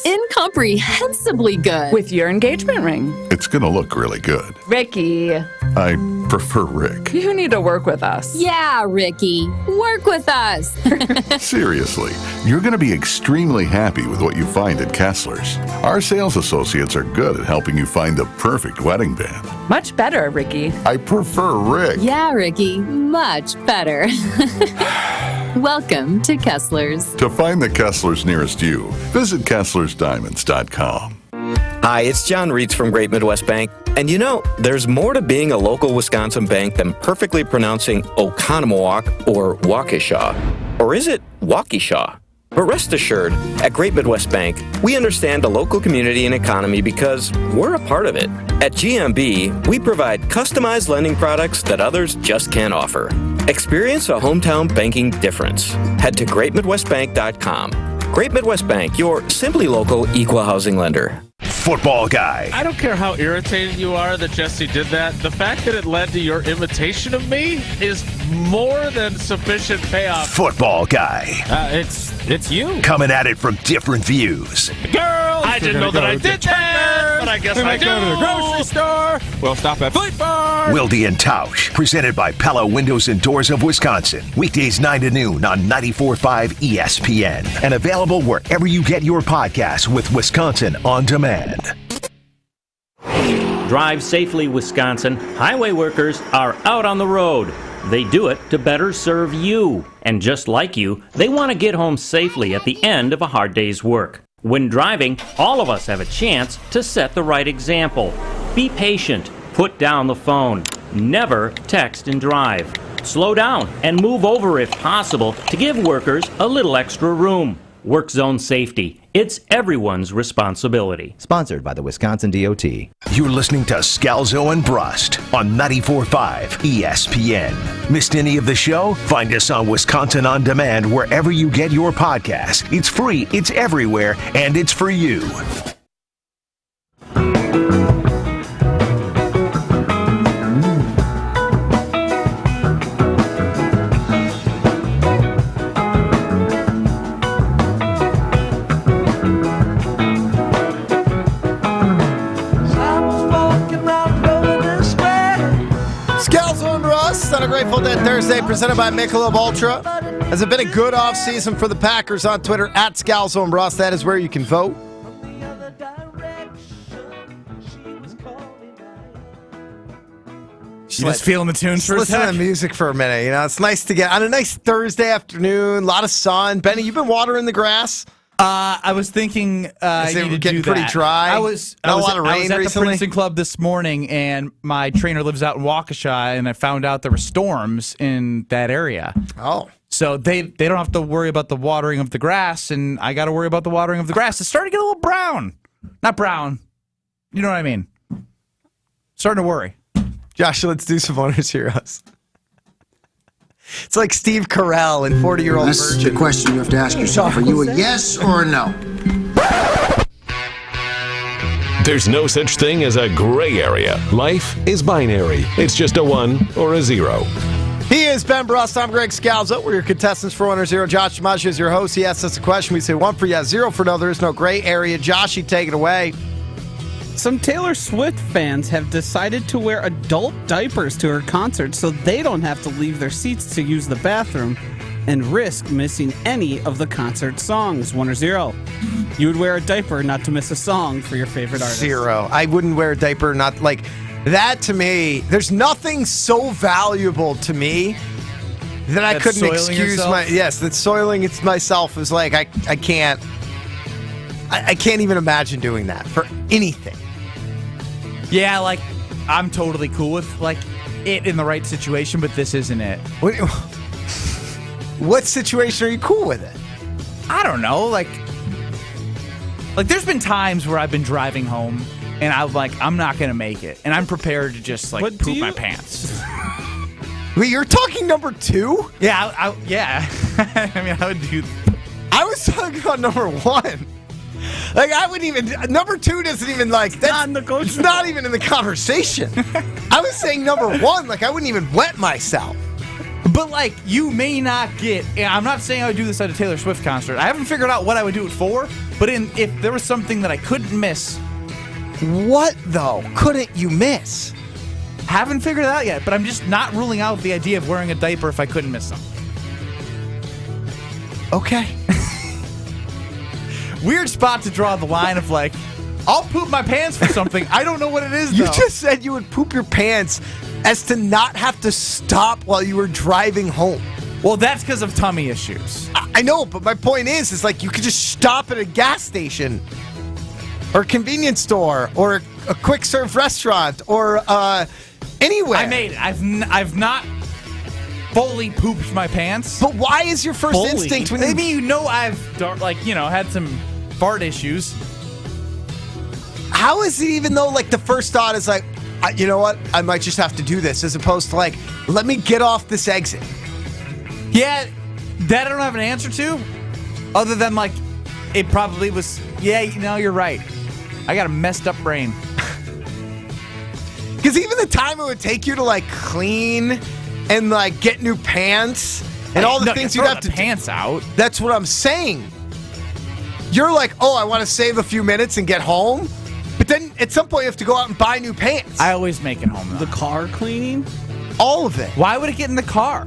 Incomprehensibly good. With your engagement ring. It's going to look really good. Ricky. I prefer Rick. You need to work with us. Yeah, Ricky. Work with us. Seriously, you're going to be extremely happy with what you find at Kessler's. Our sales associates are good at helping you find the perfect wedding band. Much better, Ricky. I prefer Rick. Yeah, Ricky. Much better. Welcome to Kessler's. To find the Kessler's nearest you, visit KesslersDiamonds.com. Hi, it's John Reitz from Great Midwest Bank. And you know, there's more to being a local Wisconsin bank than perfectly pronouncing Oconomowoc or Waukesha. Or is it Waukesha? But rest assured, at Great Midwest Bank, we understand the local community and economy because we're a part of it. At GMB, we provide customized lending products that others just can't offer. Experience a hometown banking difference. Head to greatmidwestbank.com. Great Midwest Bank, your simply local equal housing lender. Football guy. I don't care how irritated you are that Jesse did that. The fact that it led to your imitation of me is more than sufficient payoff. Football guy. It's you. Coming at it from different views. Girls! I didn't know that I did that, but I guess I do. Go to the grocery store. We'll stop at Fleet Farm. Wilde and Tausch, presented by Pella Windows and Doors of Wisconsin. Weekdays 9 to noon on 94.5 ESPN. And available wherever you get your podcasts with Wisconsin On Demand. Drive safely, Wisconsin. Highway workers are out on the road. They do it to better serve you. And just like you, they want to get home safely at the end of a hard day's work. When driving, all of us have a chance to set the right example. Be patient. Put down the phone. Never text and drive. Slow down and move over if possible to give workers a little extra room. Work zone safety. It's everyone's responsibility. Sponsored by the Wisconsin DOT. You're listening to Scalzo and Brust on 94.5 ESPN. Missed any of the show? Find us on Wisconsin On Demand wherever you get your podcasts. It's free, it's everywhere, and it's for you. On a Grateful Dead Thursday, presented by Michelob Ultra. Has it been a good offseason for the Packers? On Twitter, at Scalzo and Brust. That is where you can vote. Just feeling the tunes for a listen sec. to the music for a minute. You know, it's nice to get on a nice Thursday afternoon, a lot of sun. Benny, you've been watering the grass? I was thinking I need to getting do pretty that. dry. I was a lot of rain I was at recently. the Princeton Club this morning, and my trainer lives out in Waukesha, and I found out there were storms in that area. Oh. So they don't have to worry about the watering of the grass, and I got to worry about the watering of the grass. It's starting to get a little brown. Not brown. You know what I mean. Starting to worry. Josh, let's do some Owner's Heroes. It's like Steve Carell in 40-Year-Old This is the question you have to ask yourself. Are you a yes or a no? There's no such thing as a gray area. Life is binary. It's just a 1 or a 0. He is Ben Brust. I'm Greg Scalzo. We're your contestants for 1 or 0. Josh DiMaggio is your host. He asks us a question. We say 1 for yes, 0 for no. There is no gray area. Joshy, take it away. Some Taylor Swift fans have decided to wear adult diapers to her concert so they don't have to leave their seats to use the bathroom and risk missing any of the concert songs. 1 or 0. You would wear a diaper not to miss a song for your favorite artist. 0. I wouldn't wear a diaper not like that. To me, there's nothing so valuable to me that I couldn't excuse that soiling it's myself is like I can't even imagine doing that for anything. Yeah, like I'm totally cool with like it in the right situation, but this isn't it. What situation are you cool with it? I don't know, like there's been times where I've been driving home and I'm not gonna make it, and I'm prepared to just poop my pants. Wait, you're talking number 2? Yeah, yeah. I mean, I would do. I was talking about number 1. Like, I wouldn't even. Number 2 doesn't even that's it's not even in the conversation. I was saying number 1, like I wouldn't even wet myself. But you may not get. I'm not saying I would do this at a Taylor Swift concert. I haven't figured out what I would do it for. But if there was something that I couldn't miss. What though? Couldn't you miss? Haven't figured it out yet. But I'm just not ruling out the idea of wearing a diaper if I couldn't miss something. Okay. Weird spot to draw the line of I'll poop my pants for something. I don't know what it is, though. You just said you would poop your pants as to not have to stop while you were driving home. Well, that's because of tummy issues. I know, but my point is you could just stop at a gas station or a convenience store or a quick serve restaurant or anywhere. I made it. I've not fully pooped my pants. But why is your first instinct when I've had some fart issues? How is it even though the first thought is you know what? I might just have to do this as opposed to let me get off this exit. Yeah, that I don't have an answer to other than it probably was, you're right. I got a messed up brain. Because even the time it would take you to clean and get new pants and all the things you'd have to pants out. That's what I'm saying. You're I want to save a few minutes and get home. But then at some point you have to go out and buy new pants. I always make it home, though. The car cleaning? All of it. Why would it get in the car?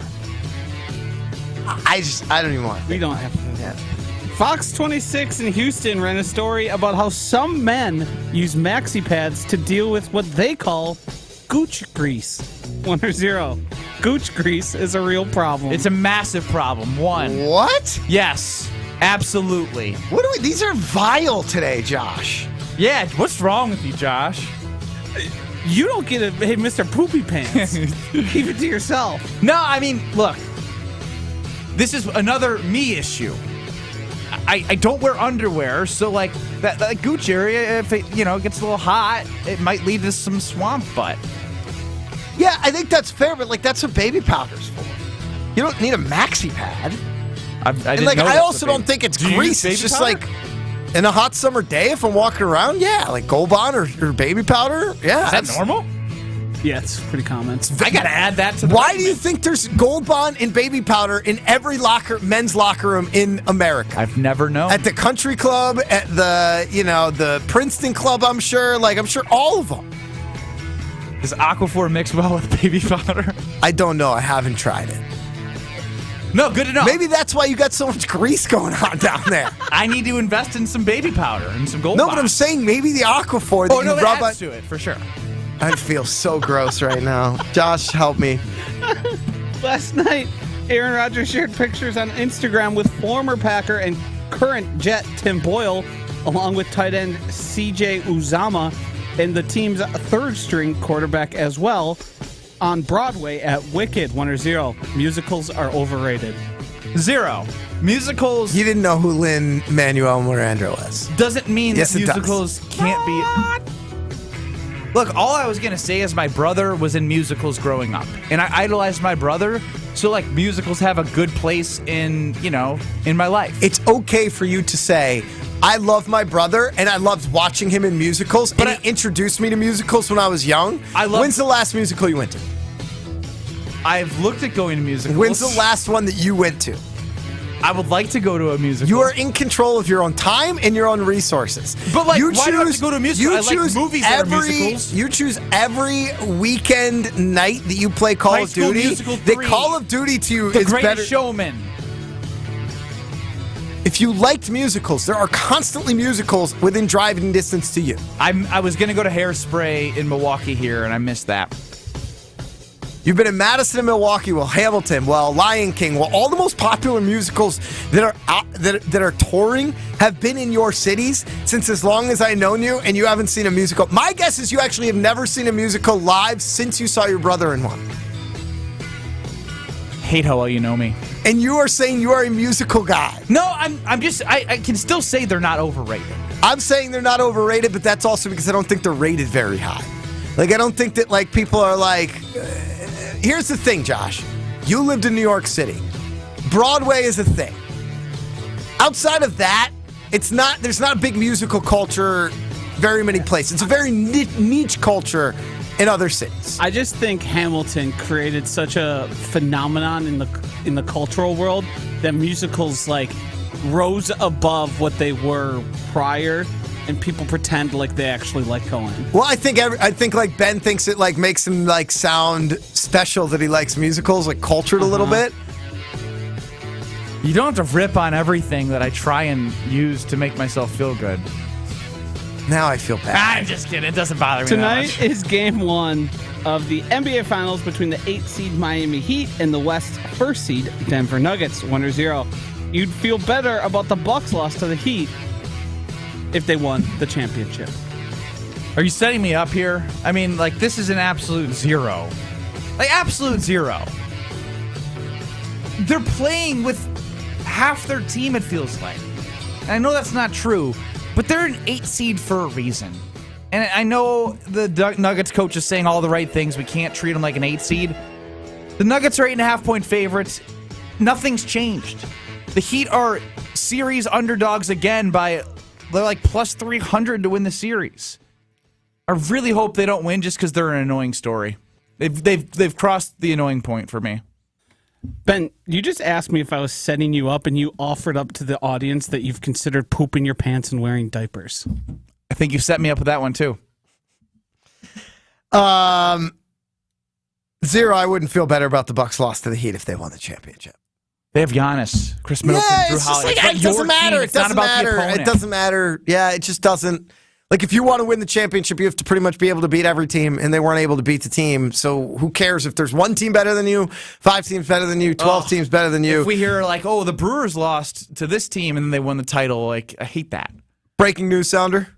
I don't even want to. We don't have to do that. Fox 26 in Houston ran a story about how some men use maxi pads to deal with what they call gooch grease. 1 or 0. Gooch grease is a real problem. It's a massive problem. 1. What? Yes, absolutely. These are vile today, Josh. Yeah, what's wrong with you, Josh? You don't get it, hey, Mr. Poopy Pants. Keep it to yourself. No, I mean, look. This is another me issue. I don't wear underwear, so that gooch area, if it gets a little hot, it might lead to some swamp butt. Yeah, I think that's fair, but that's what baby powder's for. You don't need a maxi pad. I also don't think it's grease. It's just powder? In a hot summer day, if I'm walking around, Gold Bond or baby powder. Yeah, is that normal? Yeah, it's pretty common. I gotta add that to the Why do you think there's Gold Bond and baby powder in every men's locker room in America? I've never known. At the country club, at the Princeton club, I'm sure. I'm sure all of them. Does Aquaphor mix well with baby powder? I don't know. I haven't tried it. No, good to know. Maybe that's why you got so much grease going on down there. I need to invest in some baby powder and some Gold No, Bond. but I'm saying maybe the Aquaphor that you rub adds to it for sure. I feel so gross right now. Josh, help me. Last night, Aaron Rodgers shared pictures on Instagram with former Packer and current Jet Tim Boyle, along with tight end CJ Uzomah and the team's third-string quarterback as well, on Broadway at Wicked. 1 or 0. Musicals are overrated. 0. Musicals. You didn't know who Lin-Manuel Miranda was. Doesn't mean that musicals can't be. Look, all I was going to say is my brother was in musicals growing up. And I idolized my brother. So, musicals have a good place in my life. It's okay for you to say, I love my brother, and I loved watching him in musicals, but he introduced me to musicals when I was young. When's the last musical you went to? I've looked at going to musicals. When's the last one that you went to? I would like to go to a musical. You are in control of your own time and your own resources. But why do I have to go to a musical? I like movies that are musicals. You choose every weekend night that you play Call of Duty. Musical 3. The Call of Duty to you The is Greatest better. Showman. If you liked musicals, there are constantly musicals within driving distance to you. I was going to go to Hairspray in Milwaukee here, and I missed that. You've been in Madison and Milwaukee, Hamilton, Lion King, all the most popular musicals that are that are touring have been in your cities since as long as I've known you, and you haven't seen a musical. My guess is you actually have never seen a musical live since you saw your brother in one. Hate how well you know me. And you are saying you are a musical guy. No, I'm just I can still say they're not overrated. I'm saying they're not overrated, but that's also because I don't think they're rated very high. Like, I don't think that, like, people are like... here's the thing, Josh. You lived in New York City. Broadway is a thing. Outside of that, there's not a big musical culture very many places. It's a very niche culture in other cities. I just think Hamilton created such a phenomenon in the cultural world that musicals, like, rose above what they were prior. And people pretend like they actually like going. Well, I think like Ben thinks it like makes him like sound special that he likes musicals, like cultured a little bit. You don't have to rip on everything that I try and use to make myself feel good. Now I feel bad. I'm just kidding. It doesn't bother me Tonight that much. is game 1 of the NBA Finals between the 8th seed Miami Heat and the West 1st seed Denver Nuggets. 1-0. You'd feel better about the Bucks loss to the Heat if they won the championship. Are you setting me up here? I mean, like, this is an absolute zero. Like, absolute zero. They're playing with half their team, it feels like. And I know that's not true, but they're an 8 seed for a reason. And I know the Nuggets coach is saying all the right things. We can't treat them like an 8 seed. The Nuggets are 8.5-point favorites. Nothing's changed. The Heat are series underdogs again by... They're like plus 300 to win the series. I really hope they don't win just because they're an annoying story. They've crossed the annoying point for me. Ben, you just asked me if I was setting you up, and you offered up to the audience that you've considered pooping your pants and wearing diapers. I think you set me up with that one too. 0. I wouldn't feel better about the Bucks loss to the Heat if they won the championship. They have Giannis, Chris Middleton, Drew Holiday. It doesn't matter. It doesn't matter. It doesn't matter. Yeah, it just doesn't. Like, if you want to win the championship, you have to pretty much be able to beat every team, and they weren't able to beat the team. So who cares if there's one team better than you, 5 teams better than you, 12 teams better than you? If we hear, like, oh, the Brewers lost to this team and then they won the title, like, I hate that. Breaking news sounder.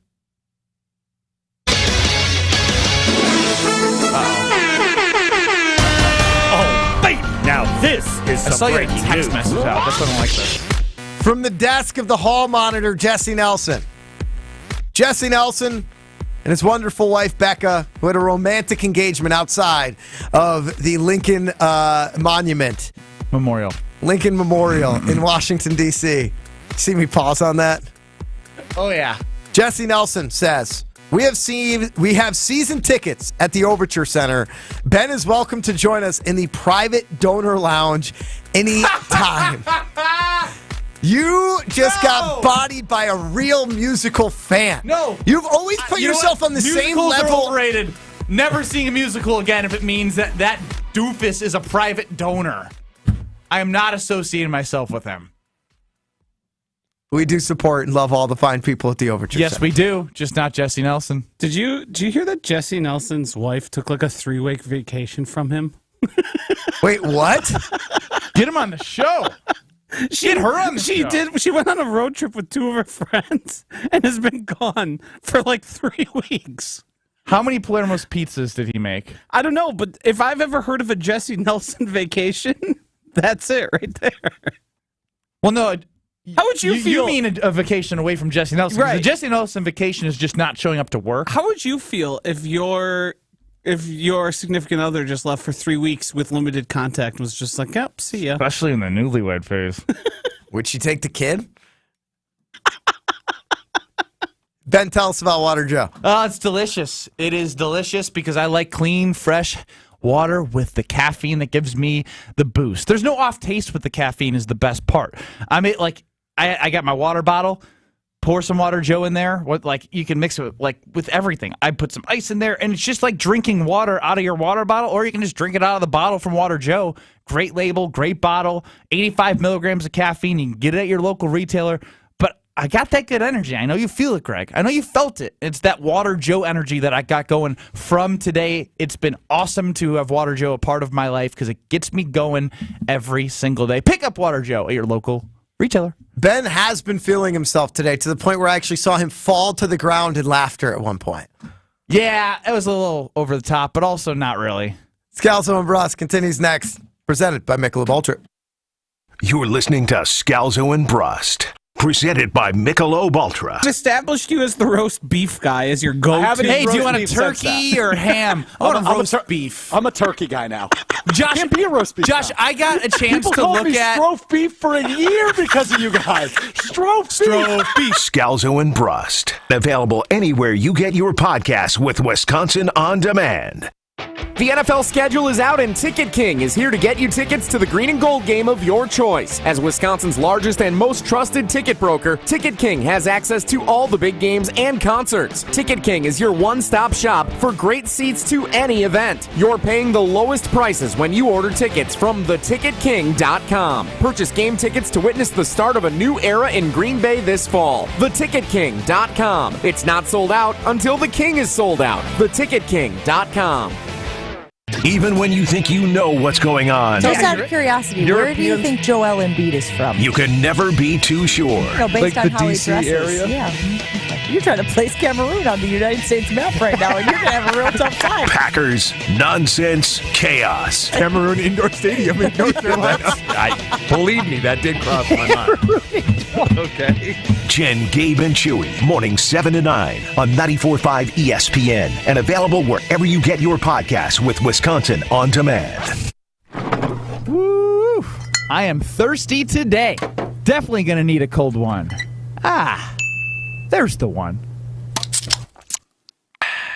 Now this is some breaking news. I saw your text message out. That's why I don't like this. From the desk of the hall monitor, Jesse Nelson. Jesse Nelson and his wonderful wife, Becca, who had a romantic engagement outside of the Lincoln Memorial in Washington, D.C. See me pause on that? Oh, yeah. Jesse Nelson says, We have season tickets at the Overture Center. Ben is welcome to join us in the private donor lounge anytime. You just got bodied by a real musical fan. No. You've always put yourself on the same level. Musicals are overrated. Never seeing a musical again if it means that doofus is a private donor. I am not associating myself with him. We do support and love all the fine people at the Overture Yes, Center. we do. Just not Jesse Nelson. Did you hear that Jesse Nelson's wife took like a 3-week vacation from him? Wait, what? Get him on the show. Get her on the show. She went on a road trip with 2 of her friends and has been gone for like 3 weeks. How many Palermo's pizzas did he make? I don't know, but if I've ever heard of a Jesse Nelson vacation, that's it right there. Well, no. How would you feel? You mean a vacation away from Jesse Nelson? Right. The Jesse Nelson vacation is just not showing up to work. How would you feel if your significant other just left for 3 weeks with limited contact and was just like, yep, see ya. Especially in the newlywed phase. Would she take the kid? Ben, tell us about Water Joe. It's delicious. It is delicious because I like clean, fresh water with the caffeine that gives me the boost. There's no off taste with the caffeine is the best part. I mean, like, I got my water bottle, pour some Water Joe in there. You can mix it with everything. I put some ice in there, and it's just like drinking water out of your water bottle, or you can just drink it out of the bottle from Water Joe. Great label, great bottle, 85 milligrams of caffeine. You can get it at your local retailer. But I got that good energy. I know you feel it, Greg. I know you felt it. It's that Water Joe energy that I got going from today. It's been awesome to have Water Joe a part of my life because it gets me going every single day. Pick up Water Joe at your local retailer. Ben has been feeling himself today to the point where I actually saw him fall to the ground in laughter at one point. Yeah, it was a little over the top, but also not really. Scalzo and Brust continues next, presented by Michelob Ultra. You're listening to Scalzo and Brust, presented by Michelob Ultra. I've established you as the roast beef guy, as your go-to. Hey, do you want a turkey or ham? I want a roast beef. I'm a turkey guy now. Josh, can't be a roast beef. Josh, I got a chance to called look me at Strofe beef for a year because of you guys. Strofe beef. Scalzo and Brust, available anywhere you get your podcasts with Wisconsin On Demand. The NFL schedule is out and Ticket King is here to get you tickets to the green and gold game of your choice. As Wisconsin's largest and most trusted ticket broker, Ticket King has access to all the big games and concerts. Ticket King is your one-stop shop for great seats to any event. You're paying the lowest prices when you order tickets from theticketking.com. Purchase game tickets to witness the start of a new era in Green Bay this fall. Theticketking.com. It's not sold out until the King is sold out. Theticketking.com. Even when you think you know what's going on, Just out of curiosity, where do you think Joel Embiid is from? you can never be too sure. Based on how he dresses. Yeah. You're trying to place Cameroon on the United States map right now, and you're going to have a real tough time. Packers, nonsense, chaos. Cameroon Indoor Stadium in North Carolina. Believe me, that did cross my mind. Okay. Jen, Gabe, and Chewy, morning 7 to 9 on 94.5 ESPN and available wherever you get your podcasts with Wisconsin On Demand. Woo! I am thirsty today. Definitely going to need a cold one. There's the one.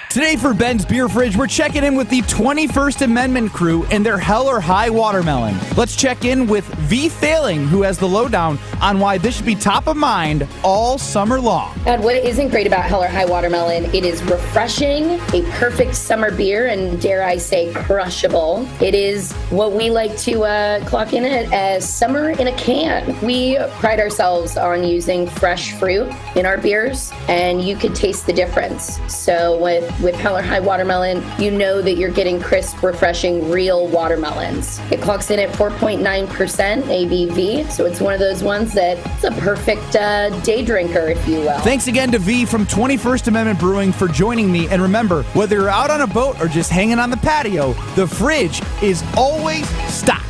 Today for Ben's Beer Fridge, we're checking in with the 21st Amendment crew and their Hell or High Watermelon. Let's check in with V. Failing, who has the lowdown on why this should be top of mind all summer long. And what isn't great about Hell or High Watermelon, it is refreshing, a perfect summer beer, and dare I say, crushable. It is what we like to clock in it as summer in a can. We pride ourselves on using fresh fruit in our beers, and you could taste the difference. So with Hell or High Watermelon, you know that you're getting crisp, refreshing, real watermelons. It clocks in at 4.9% ABV, so it's one of those ones that it's a perfect day drinker, if you will. Thanks again to V from 21st Amendment Brewing for joining me. And remember, whether you're out on a boat or just hanging on the patio, the fridge is always stocked.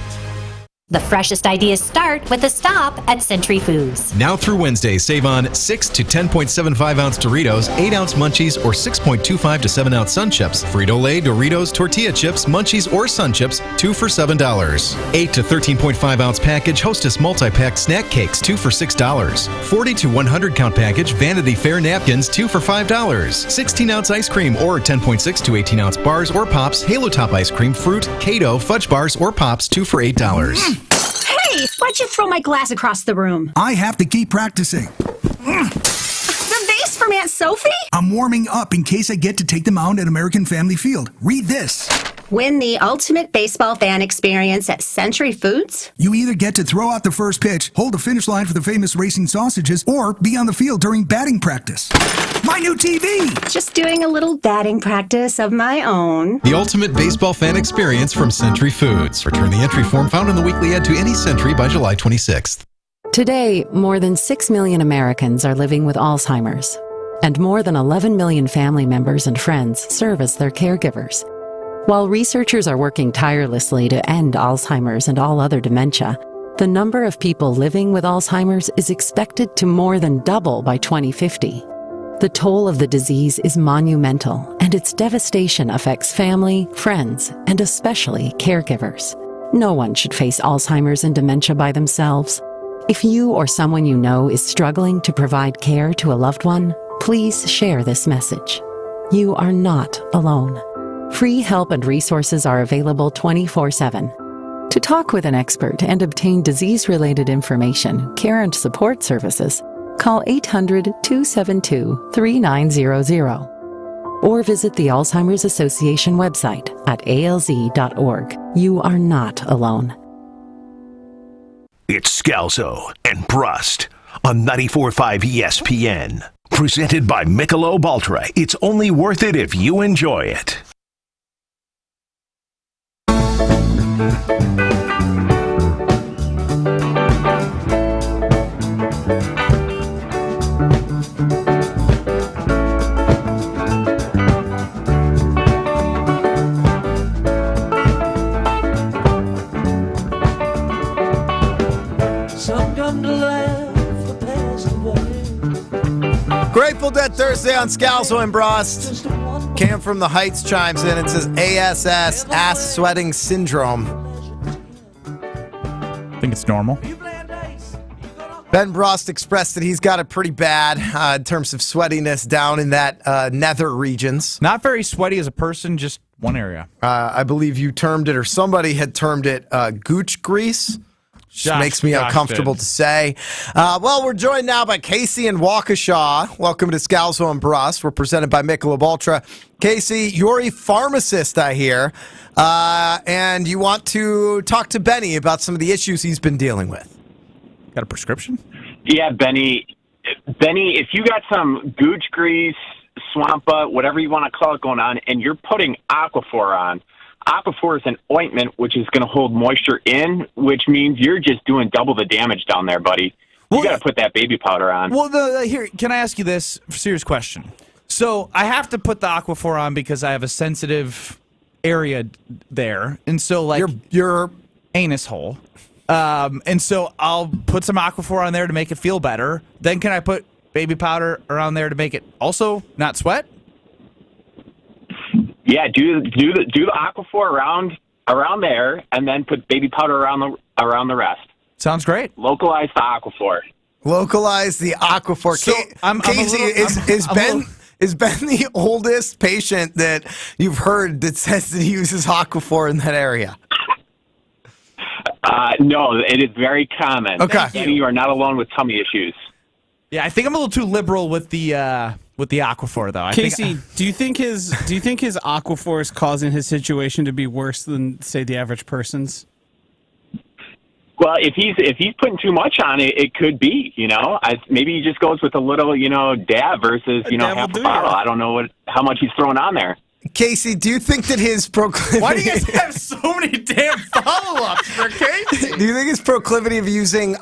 The freshest ideas start with a stop at Century Foods. Now through Wednesday, save on 6 to 10.75 ounce Doritos, 8 ounce Munchies, or 6.25 to 7 ounce Sun Chips. Frito-Lay, Doritos, Tortilla Chips, Munchies, or Sun Chips, 2 for $7. 8 to 13.5 ounce package Hostess multi-pack snack cakes, 2 for $6. 40 to 100 count package Vanity Fair napkins, 2 for $5. 16 ounce ice cream or 10.6 to 18 ounce bars or pops, Halo Top ice cream, fruit, Kato, fudge bars, or pops, 2 for $8. Hey, why'd you throw my glass across the room? I have to keep practicing. The vase from Aunt Sophie? I'm warming up in case I get to take them out at American Family Field. Read this. Win the ultimate baseball fan experience at Century Foods? You either get to throw out the first pitch, hold the finish line for the famous racing sausages, or be on the field during batting practice. My new TV! Just doing a little batting practice of my own. The ultimate baseball fan experience from Century Foods. Return the entry form found in the weekly ad to any Century by July 26th. Today, more than 6 million Americans are living with Alzheimer's, and more than 11 million family members and friends serve as their caregivers. While researchers are working tirelessly to end Alzheimer's and all other dementia, the number of people living with Alzheimer's is expected to more than double by 2050. The toll of the disease is monumental, and its devastation affects family, friends, and especially caregivers. No one should face Alzheimer's and dementia by themselves. If you or someone you know is struggling to provide care to a loved one, Please share this message. You are not alone. Free help and resources are available 24/7. To talk with an expert and obtain disease-related information, care and support services, call 800-272-3900 or visit the Alzheimer's Association website at alz.org. You are not alone. It's Scalzo and Brust on 94.5 ESPN. Presented by Michelob Ultra. It's only worth it if you enjoy it. Grateful Dead Thursday on Scalzo and Brust. Cam from the Heights chimes in and says ASS, ass sweating syndrome. I think it's normal. Ben Brust expressed that he's got it pretty bad in terms of sweatiness down in that nether regions. Not very sweaty as a person, just one area. I believe you termed it, or somebody had termed it, gooch grease. Just makes me uncomfortable to say. Well, we're joined now by Casey and Waukesha. Welcome to Scalzo and Brust. We're presented by Michelob Ultra. Casey, you're a pharmacist, I hear, and you want to talk to Benny about some of the issues he's been dealing with. Got a prescription? Yeah, Benny, if you got some gooch grease, swamp butt, whatever you want to call it going on, and you're putting Aquaphor on, Aquaphor is an ointment which is going to hold moisture in, which means you're just doing double the damage down there, buddy. You got to put that baby powder on. Well, here, can I ask you this serious question? So I have to put the Aquaphor on because I have a sensitive area there, and so like your anus hole, and so I'll put some Aquaphor on there to make it feel better. Then can I put baby powder around there to make it also not sweat? Yeah, do the Aquaphor around there, and then put baby powder around the rest. Sounds great. Localize the Aquaphor. Localize the Aquaphor. So Casey, is Ben the oldest patient that you've heard that says that he uses Aquaphor in that area? No, it is very common. Okay, you are not alone with tummy issues. Yeah, I think I'm a little too liberal with the Aquaphor, though. Casey, do you think his Aquaphor is causing his situation to be worse than, say, the average person's? Well, if he's putting too much on it, it could be. Maybe he just goes with a little, dab versus half a bottle. I don't know how much he's throwing on there. Casey, do you think that his proclivity... Why do you guys have so many damn follow-ups for Casey? Do you think his proclivity of using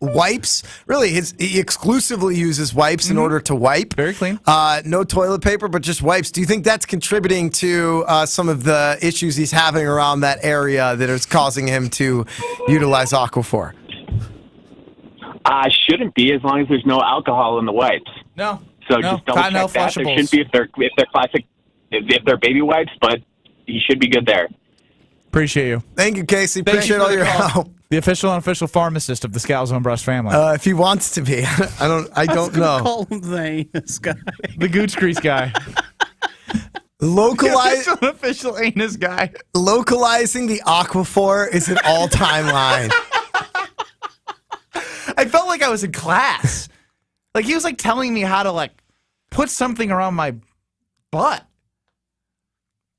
wipes, really, he exclusively uses wipes in order to wipe? Very clean. No toilet paper, but just wipes. Do you think that's contributing to some of the issues he's having around that area that is causing him to utilize Aquaphor? Shouldn't be, as long as there's no alcohol in the wipes. No. So just double check that. There shouldn't be if they're classic, if they're baby wipes, but he should be good there. Appreciate you. Thank you, Casey. Appreciate all your help. The official and unofficial pharmacist of the Scalzo and Brust family. If he wants to be, I don't know. Call him this guy, the gooch grease guy. Localize the official anus guy. Localizing the Aquaphor is an all-time line. I felt like I was in class. Like he was like telling me how to put something around my butt.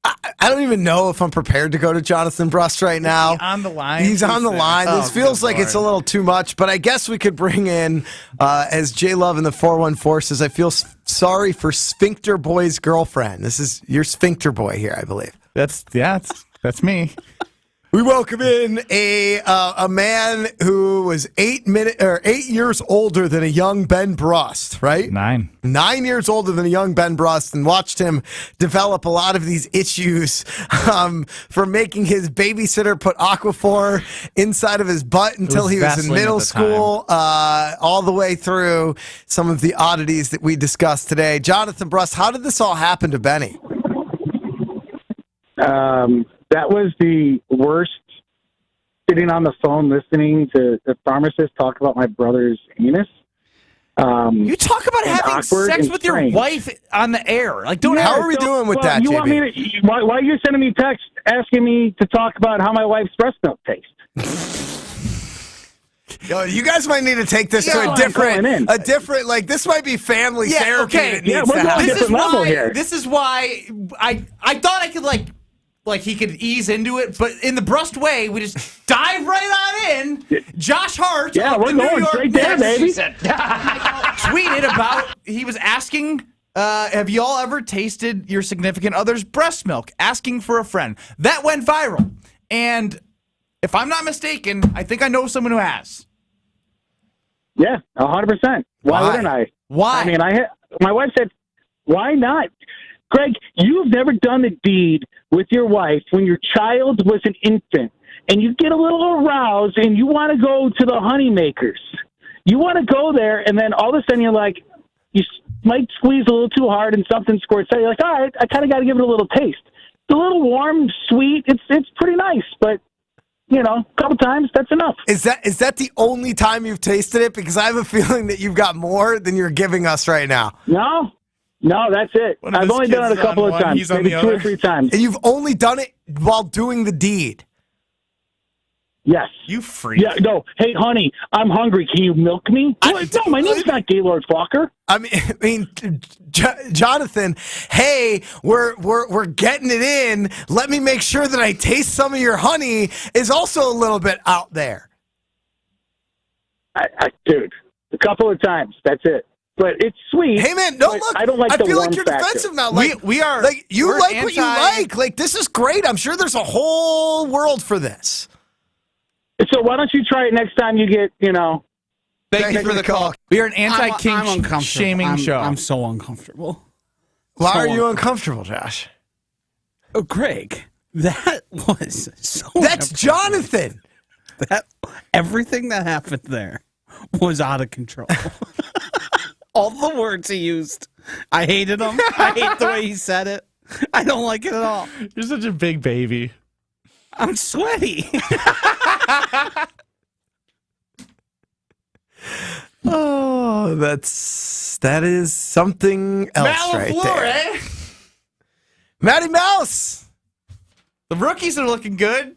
I don't even know if I'm prepared to go to Jonathan Brust right now. On the line? He's on the line. This feels like it's a little too much, but I guess we could bring in, as J Love in the 414 says, I feel sorry for Sphincter Boy's girlfriend. This is your Sphincter Boy here, I believe. That's me. We welcome in a man who was 8 years older than a young Ben Brust, right? 9 years older than a young Ben Brust, and watched him develop a lot of these issues from making his babysitter put Aquaphor inside of his butt until he was in middle school, all the way through some of the oddities that we discussed today. Jonathan Brust, how did this all happen to Benny? That was the worst, sitting on the phone listening to the pharmacist talk about my brother's anus. You talk about having sex with your strange. wife on the air. Like, don't. How are we doing with that, You JB? want me to, why are you sending me text asking me to talk about how my wife's breast milk tastes? Yo, you guys might need to take this to a different, like, this might be family therapy. Okay. That needs to happen. This is why I thought I could like he could ease into it, but in the Brust way, we just dive right on in. Josh Hart, Yeah, of we're the New going York straight there, Knicks, baby. he said, tweeted about, he was asking, have you all ever tasted your significant other's breast milk? Asking for a friend. That went viral. And if I'm not mistaken, I think I know someone who has. Yeah, 100%. Why wouldn't I? Why? I mean, my wife said, why not? Greg, you've never done the deed with your wife when your child was an infant and you get a little aroused and you want to go to the honey makers. You want to go there and then all of a sudden you're like, you might squeeze a little too hard and something squirts out. You're like, all right, I kind of got to give it a little taste. It's a little warm, sweet. It's pretty nice, but you know, a couple times, that's enough. Is that the only time you've tasted it? Because I have a feeling that you've got more than you're giving us right now. No, that's it. I've only done it a couple of times, maybe 2 or 3 times. And you've only done it while doing the deed. Yes. You freak. Yeah, no. Hey, honey, I'm hungry. Can you milk me? No, my name's not Gaylord Fokker. I mean, Jonathan. Hey, we're getting it in. Let me make sure that I taste some of your honey. Is also a little bit out there. Dude, a couple of times. That's it. But it's sweet. Hey man, no, look. I don't like I the feel like warm you're factor. defensive now. Like we are. Like you like what you anti- like. Like this is great. I'm sure there's a whole world for this. So why don't you try it next time you get, you know. Thank you for the call. We are an anti-kink shaming show. I'm so uncomfortable. Why are you uncomfortable, Josh? Oh, Greg, that was so. That's Jonathan. Everything that happened there was out of control. All the words he used, I hated them. I hate the way he said it. I don't like it at all. You're such a big baby. I'm sweaty. Oh, that is something else right there. Matty Mouse. The rookies are looking good.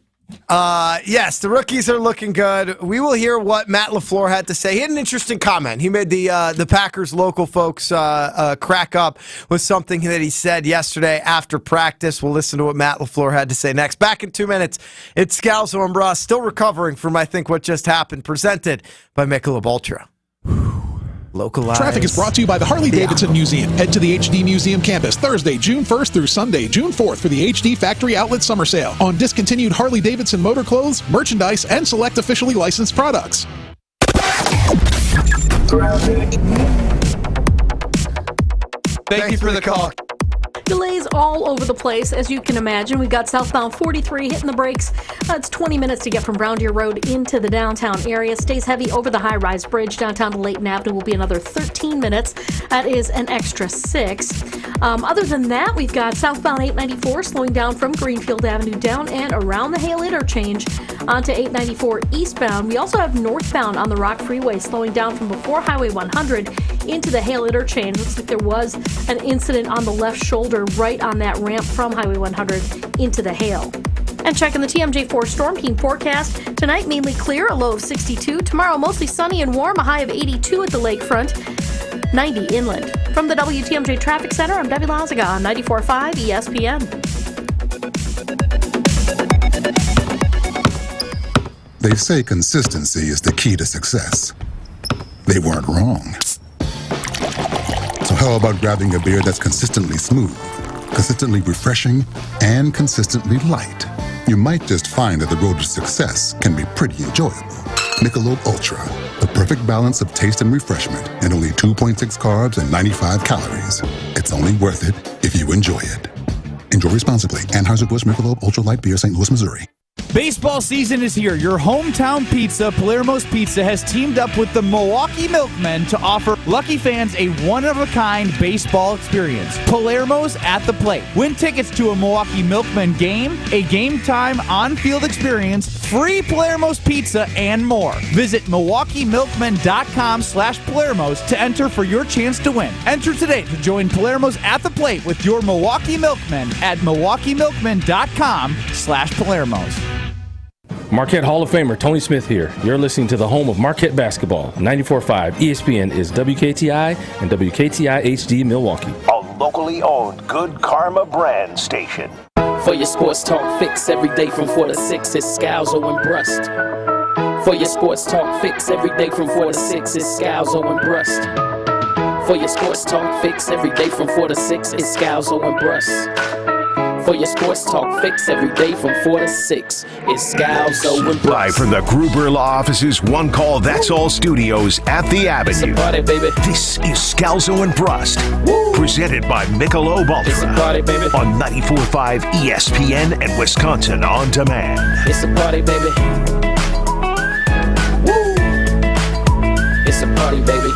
Yes, the rookies are looking good. We will hear what Matt LaFleur had to say. He had an interesting comment. He made the Packers local folks crack up with something that he said yesterday after practice. We'll listen to what Matt LaFleur had to say next. Back in 2 minutes, it's Scalzo and Brust, still recovering from, I think, what just happened, presented by Michelob Ultra. Localized. Traffic is brought to you by the Harley-Davidson Museum. Head to the HD Museum campus Thursday, June 1st through Sunday, June 4th for the HD Factory Outlet Summer Sale on discontinued Harley-Davidson motor clothes, merchandise, and select officially licensed products. Thank you for the call. Delays all over the place, as you can imagine. We got southbound 43 hitting the brakes. It's 20 minutes to get from Brown Deer Road into the downtown area. Stays heavy over the high-rise bridge. Downtown to Layton Avenue will be another 13 minutes. That is an extra 6. Other than that, we've got southbound 894 slowing down from Greenfield Avenue down and around the Hale interchange onto 894 eastbound. We also have northbound on the Rock Freeway slowing down from before Highway 100 into the Hale interchange. Looks like there was an incident on the left shoulder right on that ramp from Highway 100 into the Hale. And checking the TMJ4 Storm Team forecast. Tonight, mainly clear, a low of 62. Tomorrow, mostly sunny and warm, a high of 82 at the lakefront, 90 inland. From the WTMJ Traffic Center, I'm Debbie Lazaga on 94.5 ESPN. They say consistency is the key to success. They weren't wrong. So how about grabbing a beer that's consistently smooth, consistently refreshing, and consistently light? You might just find that the road to success can be pretty enjoyable. Michelob Ultra, the perfect balance of taste and refreshment, and only 2.6 carbs and 95 calories. It's only worth it if you enjoy it. Enjoy responsibly. Anheuser-Busch Michelob Ultra Light Beer, St. Louis, Missouri. Baseball season is here. Your hometown pizza, Palermo's Pizza, has teamed up with the Milwaukee Milkmen to offer lucky fans a one-of-a-kind baseball experience. Palermo's at the Plate. Win tickets to a Milwaukee Milkmen game, a game-time on-field experience, free Palermo's Pizza, and more. Visit MilwaukeeMilkmen.com/Palermo's to enter for your chance to win. Enter today to join Palermo's at the Plate with your Milwaukee Milkmen at MilwaukeeMilkmen.com/Palermo's. Marquette Hall of Famer Tony Smith here. You're listening to the home of Marquette basketball. 94.5 ESPN is WKTI and WKTI HD Milwaukee. A locally owned Good Karma brand station. For your sports talk fix every day from 4 to 6, it's Scalzo and Brust. For your sports talk fix every day from 4 to 6, it's Scalzo and Brust. For your sports talk fix every day from 4 to 6, it's Scalzo and Brust. For your sports talk fix every day from 4 to 6, it's Scalzo and Brust. Live from the Gruber Law Office's One Call That's All studios at the Avenue. It's a party, baby. This is Scalzo and Brust. Woo! Presented by Michelob Ultra. It's a party, baby. On 94.5 ESPN and Wisconsin On Demand. It's a party, baby. Woo! It's a party, baby.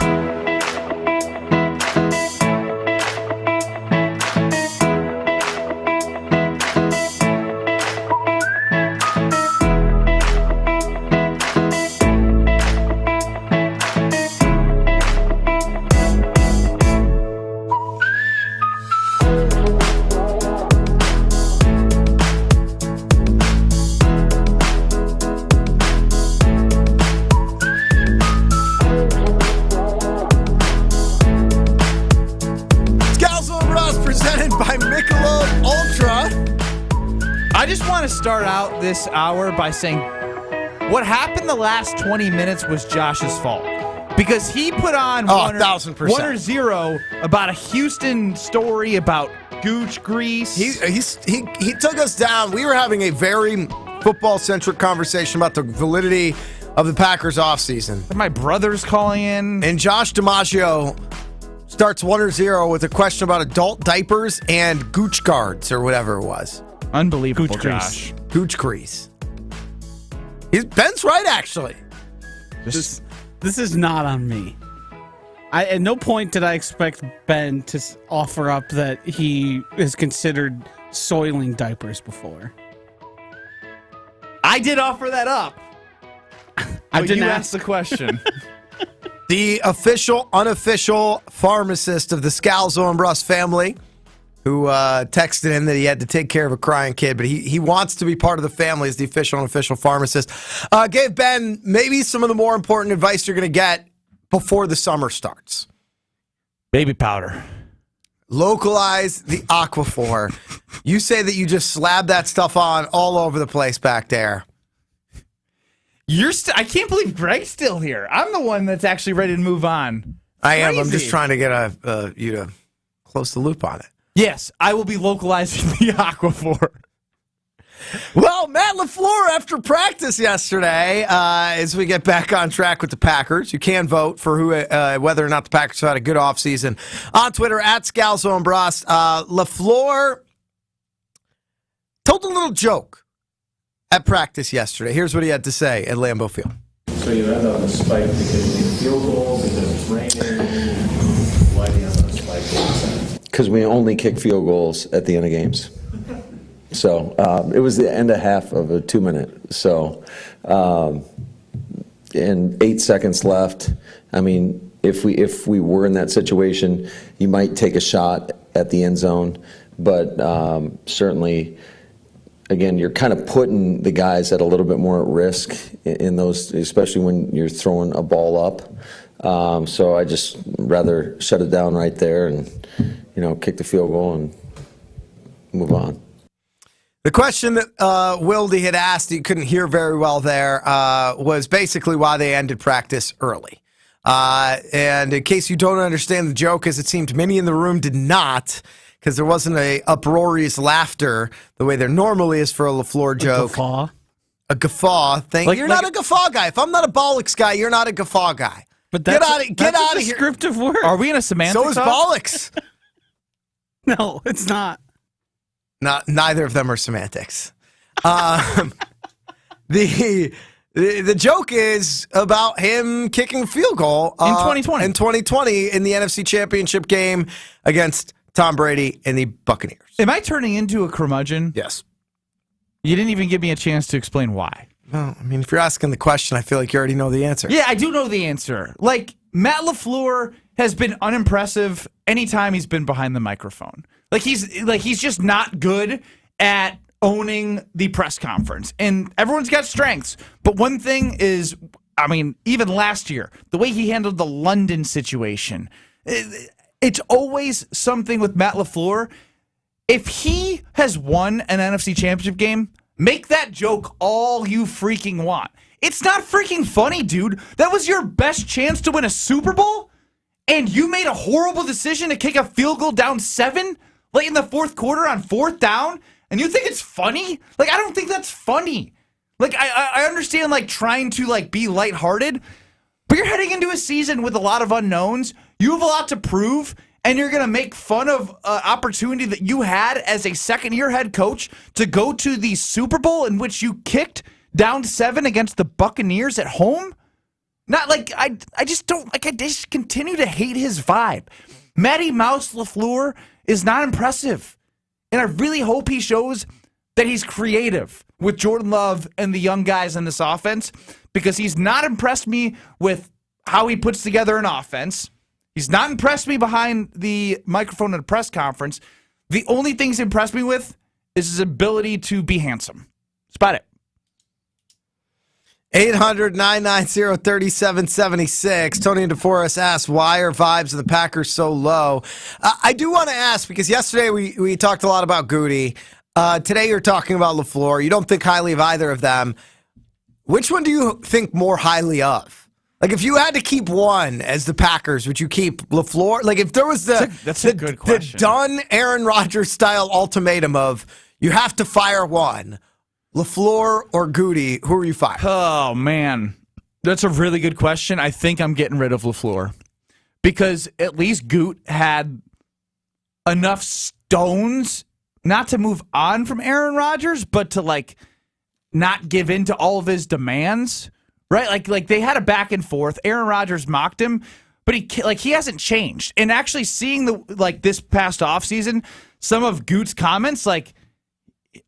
Start out this hour by saying what happened the last 20 minutes was Josh's fault because he put on 1,000%. 1 or 0 about a Houston story about gooch grease. He took us down. We were having a very football-centric conversation about the validity of the Packers offseason. My brother's calling in. And Josh DiMaggio starts 1 or 0 with a question about adult diapers and gooch guards or whatever it was. Unbelievable, Gooch Josh. Gooch grease. Ben's right, actually. This is not on me. At no point did I expect Ben to offer up that he has considered soiling diapers before. I did offer that up. I didn't ask the question. The official, unofficial pharmacist of the Scalzo and Brust family, who texted in that he had to take care of a crying kid, but he wants to be part of the family as the official and unofficial pharmacist. Gave Ben maybe some of the more important advice you're going to get before the summer starts. Baby powder. Localize the Aquaphor. You say that you just slab that stuff on all over the place back there. I can't believe Greg's still here. I'm the one that's actually ready to move on. I am. I'm just trying to get you to close the loop on it. Yes, I will be localizing the Aquaphor. Well, Matt LaFleur after practice yesterday, as we get back on track with the Packers, you can vote for whether or not the Packers have had a good offseason on Twitter at Scalzo and Brust. LaFleur told a little joke at practice yesterday. Here's what he had to say at Lambeau Field. So you end on a spike because you need a field goal, because it's raining. Why do you end on a spike? Because we only kick field goals at the end of games. So it was the end of half of a 2-minute. So and 8 seconds left. I mean, if we were in that situation, you might take a shot at the end zone, but certainly, again, you're kind of putting the guys at a little bit more at risk in those, especially when you're throwing a ball up. So I just rather shut it down right there and, kick the field goal and move on. The question that Wilde had asked, you couldn't hear very well there, was basically why they ended practice early. And in case you don't understand the joke, as it seemed many in the room did not, because there wasn't a uproarious laughter the way there normally is for a LaFleur joke. A guffaw thing. You're not a guffaw guy. If I'm not a bollocks guy, you're not a guffaw guy. But get out of here. Descriptive word. Are we in a semantics? So is bollocks. No, it's not. Neither of them are semantics. The joke is about him kicking a field goal in 2020. In 2020 in the NFC Championship game against Tom Brady and the Buccaneers. Am I turning into a curmudgeon? Yes. You didn't even give me a chance to explain why. Well, I mean, if you're asking the question, I feel like you already know the answer. Yeah, I do know the answer. Like, Matt LaFleur has been unimpressive anytime he's been behind the microphone. He's just not good at owning the press conference. And everyone's got strengths. But one thing is, I mean, even last year, the way he handled the London situation, it's always something with Matt LaFleur. If he has won an NFC Championship game, make that joke all you freaking want. It's not freaking funny, dude. That was your best chance to win a Super Bowl, and you made a horrible decision to kick a field goal down 7 late in the fourth quarter on 4th down, and you think it's funny? Like, I don't think that's funny. Like, I understand, like, trying to, like, be lighthearted, but you're heading into a season with a lot of unknowns. You have a lot to prove, and you're going to make fun of an opportunity that you had as a second-year head coach to go to the Super Bowl in which you kicked down 7 against the Buccaneers at home? Not like, I just don't, like, I just continue to hate his vibe. Matty Mouse LaFleur is not impressive. And I really hope he shows that he's creative with Jordan Love and the young guys in this offense, because he's not impressed me with how he puts together an offense. He's not impressed me behind the microphone at a press conference. The only thing he's impressed me with is his ability to be handsome. That's about it. 800-990-3776. Tony and DeForest asks, why are vibes of the Packers so low? I do want to ask, because yesterday we talked a lot about Goody. Today you're talking about LaFleur. You don't think highly of either of them. Which one do you think more highly of? Like, if you had to keep one as the Packers, would you keep LaFleur? Like, if there was that's a good question. The done Aaron Rodgers style ultimatum of you have to fire one, LaFleur or Goody, who are you firing? Oh, man. That's a really good question. I think I'm getting rid of LaFleur, because at least Goot had enough stones not to move on from Aaron Rodgers, but to, like, not give in to all of his demands. Right, like they had a back and forth. Aaron Rodgers mocked him, but he hasn't changed. And actually seeing this past offseason, some of Goot's comments, like,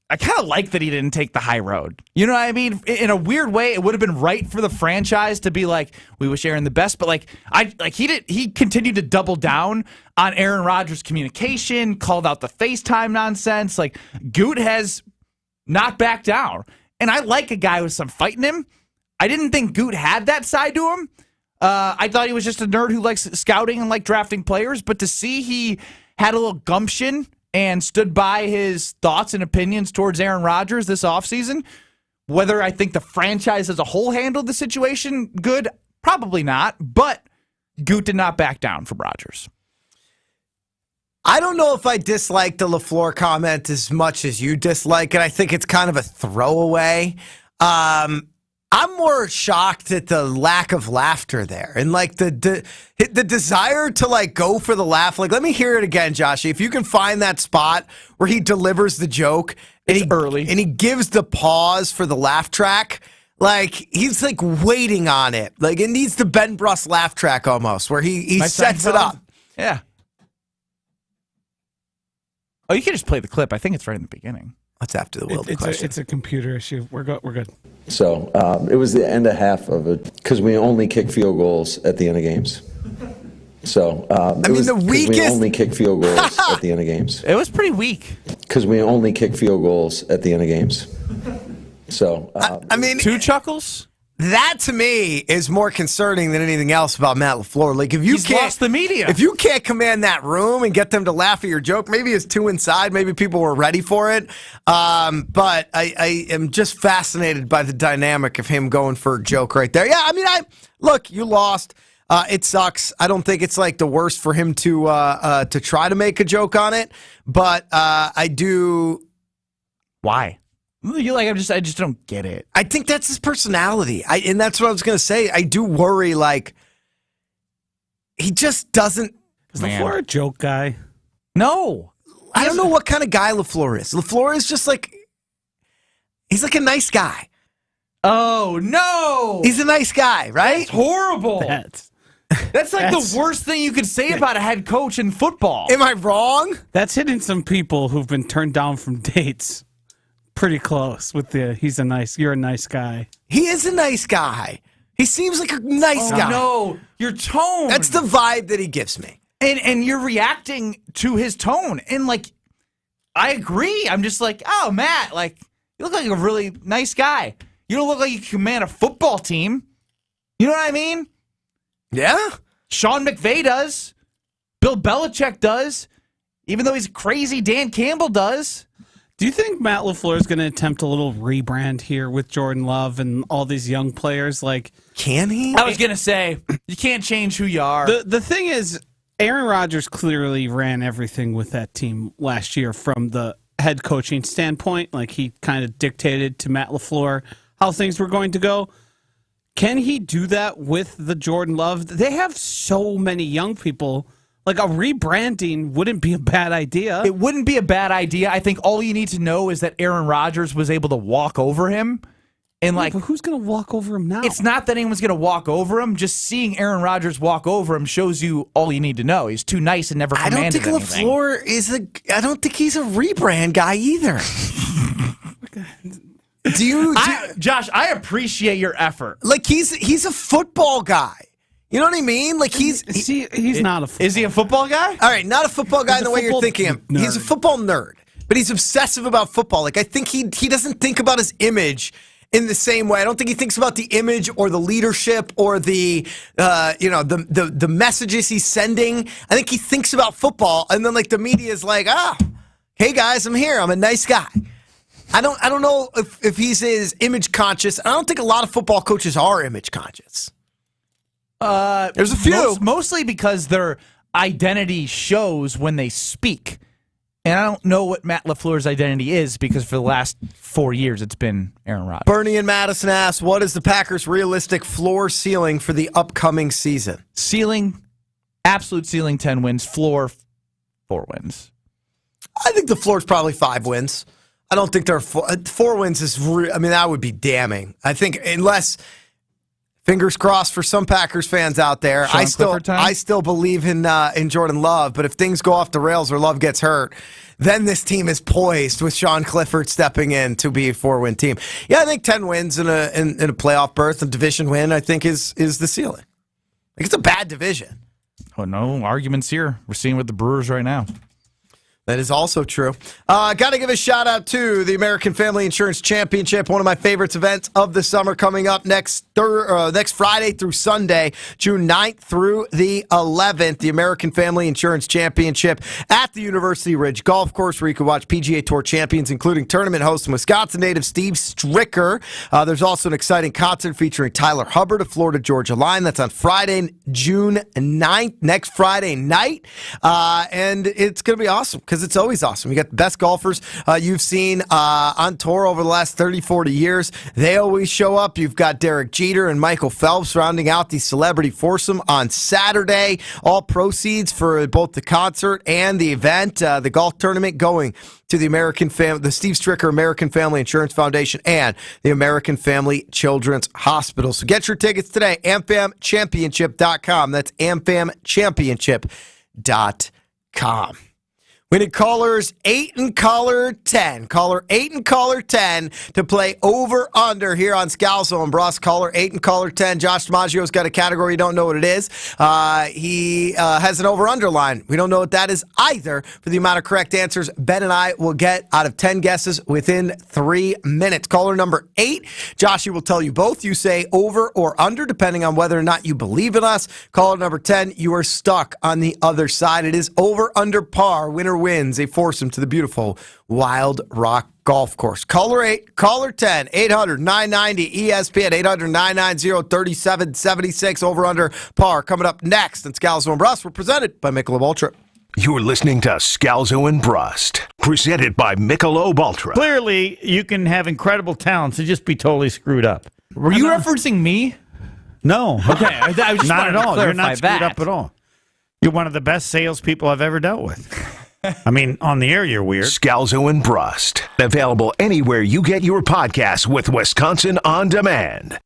I kind of like that he didn't take the high road. You know what I mean? In a weird way, it would have been right for the franchise to be like, we wish Aaron the best, but he continued to double down on Aaron Rodgers' communication, called out the FaceTime nonsense. Like, Goot has not backed down, and I like a guy with some fight in him. I didn't think Goot had that side to him. I thought he was just a nerd who likes scouting and drafting players. But to see he had a little gumption and stood by his thoughts and opinions towards Aaron Rodgers this offseason, whether I think the franchise as a whole handled the situation good, probably not. But Goot did not back down from Rodgers. I don't know if I dislike the LaFleur comment as much as you dislike it. I think it's kind of a throwaway. I'm more shocked at the lack of laughter there, and the desire to go for the laugh. Like, let me hear it again, Joshy. If you can find that spot where he delivers the joke and he gives the pause for the laugh track, like he's waiting on it. Like, it needs the Ben Brust laugh track almost, where he sets it up. Yeah. Oh, you can just play the clip. I think it's right in the beginning. That's after the Wilde question. It's a computer issue. We're good. So it was the end of half of it, because we only kick field goals at the end of games. So we only kick field goals at the end of games. It was pretty weak. Because we only kick field goals at the end of games. So 2 chuckles. That to me is more concerning than anything else about Matt LaFleur. Like, if you He's lost the media. If you can't command that room and get them to laugh at your joke, maybe it's too inside. Maybe people were ready for it. But I am just fascinated by the dynamic of him going for a joke right there. Yeah, look, you lost. It sucks. I don't think it's the worst for him to try to make a joke on it. But I do. Why? I just don't get it. I think that's his personality. And that's what I was going to say. I do worry, he just doesn't. Is LaFleur a joke guy? No. I don't know what kind of guy LaFleur is. LaFleur is just he's a nice guy. Oh, no! He's a nice guy, right? That's horrible. That's like the worst thing you could say about a head coach in football. Am I wrong? That's hitting some people who've been turned down from dates pretty close with the you're a nice guy. He is a nice guy. He seems like a nice guy. No, your tone. That's the vibe that he gives me. And you're reacting to his tone. And, like, I agree. I'm just like, oh, Matt, like, you look like a really nice guy. You don't look like you can command a football team. You know what I mean? Yeah. Sean McVay does. Bill Belichick does. Even though he's crazy, Dan Campbell does. Do you think Matt LaFleur is going to attempt a little rebrand here with Jordan Love and all these young players? Like, can he? I was going to say, you can't change who you are. The thing is, Aaron Rodgers clearly ran everything with that team last year from the head coaching standpoint. Like, he kind of dictated to Matt LaFleur how things were going to go. Can he do that with the Jordan Love? They have so many young people. Like, a rebranding wouldn't be a bad idea. It wouldn't be a bad idea. I think all you need to know is that Aaron Rodgers was able to walk over him. And but who's going to walk over him now? It's not that anyone's going to walk over him. Just seeing Aaron Rodgers walk over him shows you all you need to know. He's too nice and never commanded anything. I don't think he's a rebrand guy either. Josh, I appreciate your effort. Like, he's a football guy. You know what I mean? Like, he's not a football. Is he a football guy? All right, not a football guy in the way you're thinking him. Nerd. He's a football nerd, but he's obsessive about football. Like, I think he doesn't think about his image in the same way. I don't think he thinks about the image or the leadership or the messages he's sending. I think he thinks about football, and then like the media is like, hey guys, I'm here. I'm a nice guy. I don't know if he's image conscious. I don't think a lot of football coaches are image conscious. There's a few. Mostly because their identity shows when they speak. And I don't know what Matt LaFleur's identity is because for the last 4 years it's been Aaron Rodgers. Bernie and Madison asks, what is the Packers' realistic floor ceiling for the upcoming season? Ceiling, absolute ceiling, 10 wins. Floor, 4 wins. I think the floor is probably 5 wins. I don't think they're 4 wins is. That would be damning. I think unless fingers crossed for some Packers fans out there. I still believe in Jordan Love, but if things go off the rails or Love gets hurt, then this team is poised with Sean Clifford stepping in to be a 4-win team. Yeah, I think 10 wins in a playoff berth, a division win, I think is the ceiling. Like, it's a bad division. Oh, no arguments here. We're seeing with the Brewers right now. That is also true. Got to give a shout out to the American Family Insurance Championship, one of my favorite events of the summer, coming up next Friday through Sunday, June 9th through the 11th. The American Family Insurance Championship at the University Ridge Golf Course, where you can watch PGA Tour champions, including tournament host and Wisconsin native Steve Stricker. There's also an exciting concert featuring Tyler Hubbard of Florida Georgia Line. That's on Friday, June 9th, next Friday night. And it's going to be awesome because it's always awesome. You got the best golfers you've seen on tour over the last 30, 40 years. They always show up. You've got Derek Jeter and Michael Phelps rounding out the celebrity foursome on Saturday. All proceeds for both the concert and the event, the golf tournament, going to the Steve Stricker American Family Insurance Foundation and the American Family Children's Hospital. So get your tickets today, amfamchampionship.com. That's amfamchampionship.com. We need callers 8 and caller 10. Caller 8 and caller 10 to play over-under here on Scalzo and Brust. Caller 8 and caller 10. Josh DiMaggio's got a category. You don't know what it is. He has an over-under line. We don't know what that is either. For the amount of correct answers Ben and I will get out of 10 guesses within 3 minutes. Caller number 8, Joshy will tell you both. You say over or under, depending on whether or not you believe in us. Caller number 10, you are stuck on the other side. It is over, under, par. Winner wins a foursome to the beautiful Wild Rock Golf Course. Caller 8, caller 10, 800-990-ESPN, 800-990-3776, over under par. Coming up next on Scalzo and Brust, we're presented by Michelob Ultra. You're listening to Scalzo and Brust, presented by Michelob Ultra. Clearly, you can have incredible talents and just be totally screwed up. Were you referencing me? No. Okay, I just not at all. You're not screwed that. up at all. You're one of the best salespeople I've ever dealt with. I mean, on the air, you're weird. Scalzo and Brust. Available anywhere you get your podcasts with Wisconsin On Demand.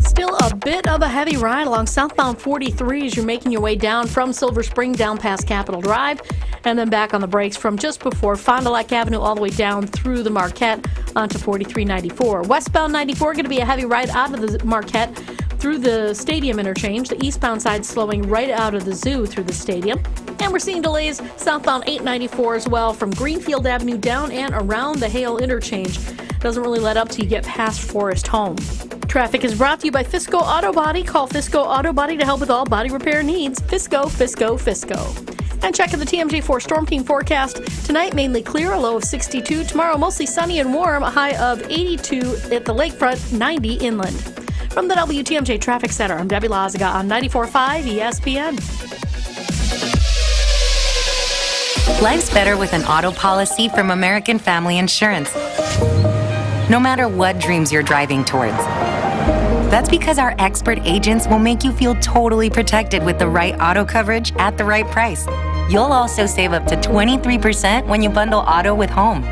Still a bit of a heavy ride along southbound 43 as you're making your way down from Silver Spring down past Capitol Drive, and then back on the brakes from just before Fond du Lac Avenue all the way down through the Marquette onto 4394. Westbound 94 going to be a heavy ride out of the Marquette through the stadium interchange. The eastbound side slowing right out of the zoo through the stadium. And we're seeing delays southbound 894 as well from Greenfield Avenue down and around the Hale interchange. Doesn't really let up till you get past Forest Home. Traffic is brought to you by Fisco Auto Body. Call Fisco Auto Body to help with all body repair needs. Fisco, Fisco, Fisco. And checking the TMJ4 Storm Team forecast. Tonight, mainly clear, a low of 62. Tomorrow, mostly sunny and warm, a high of 82 at the lakefront, 90 inland. From the WTMJ Traffic Center, I'm Debbie Lazaga on 94.5 ESPN. Life's better with an auto policy from American Family Insurance. No matter what dreams you're driving towards. That's because our expert agents will make you feel totally protected with the right auto coverage at the right price. You'll also save up to 23% when you bundle auto with home.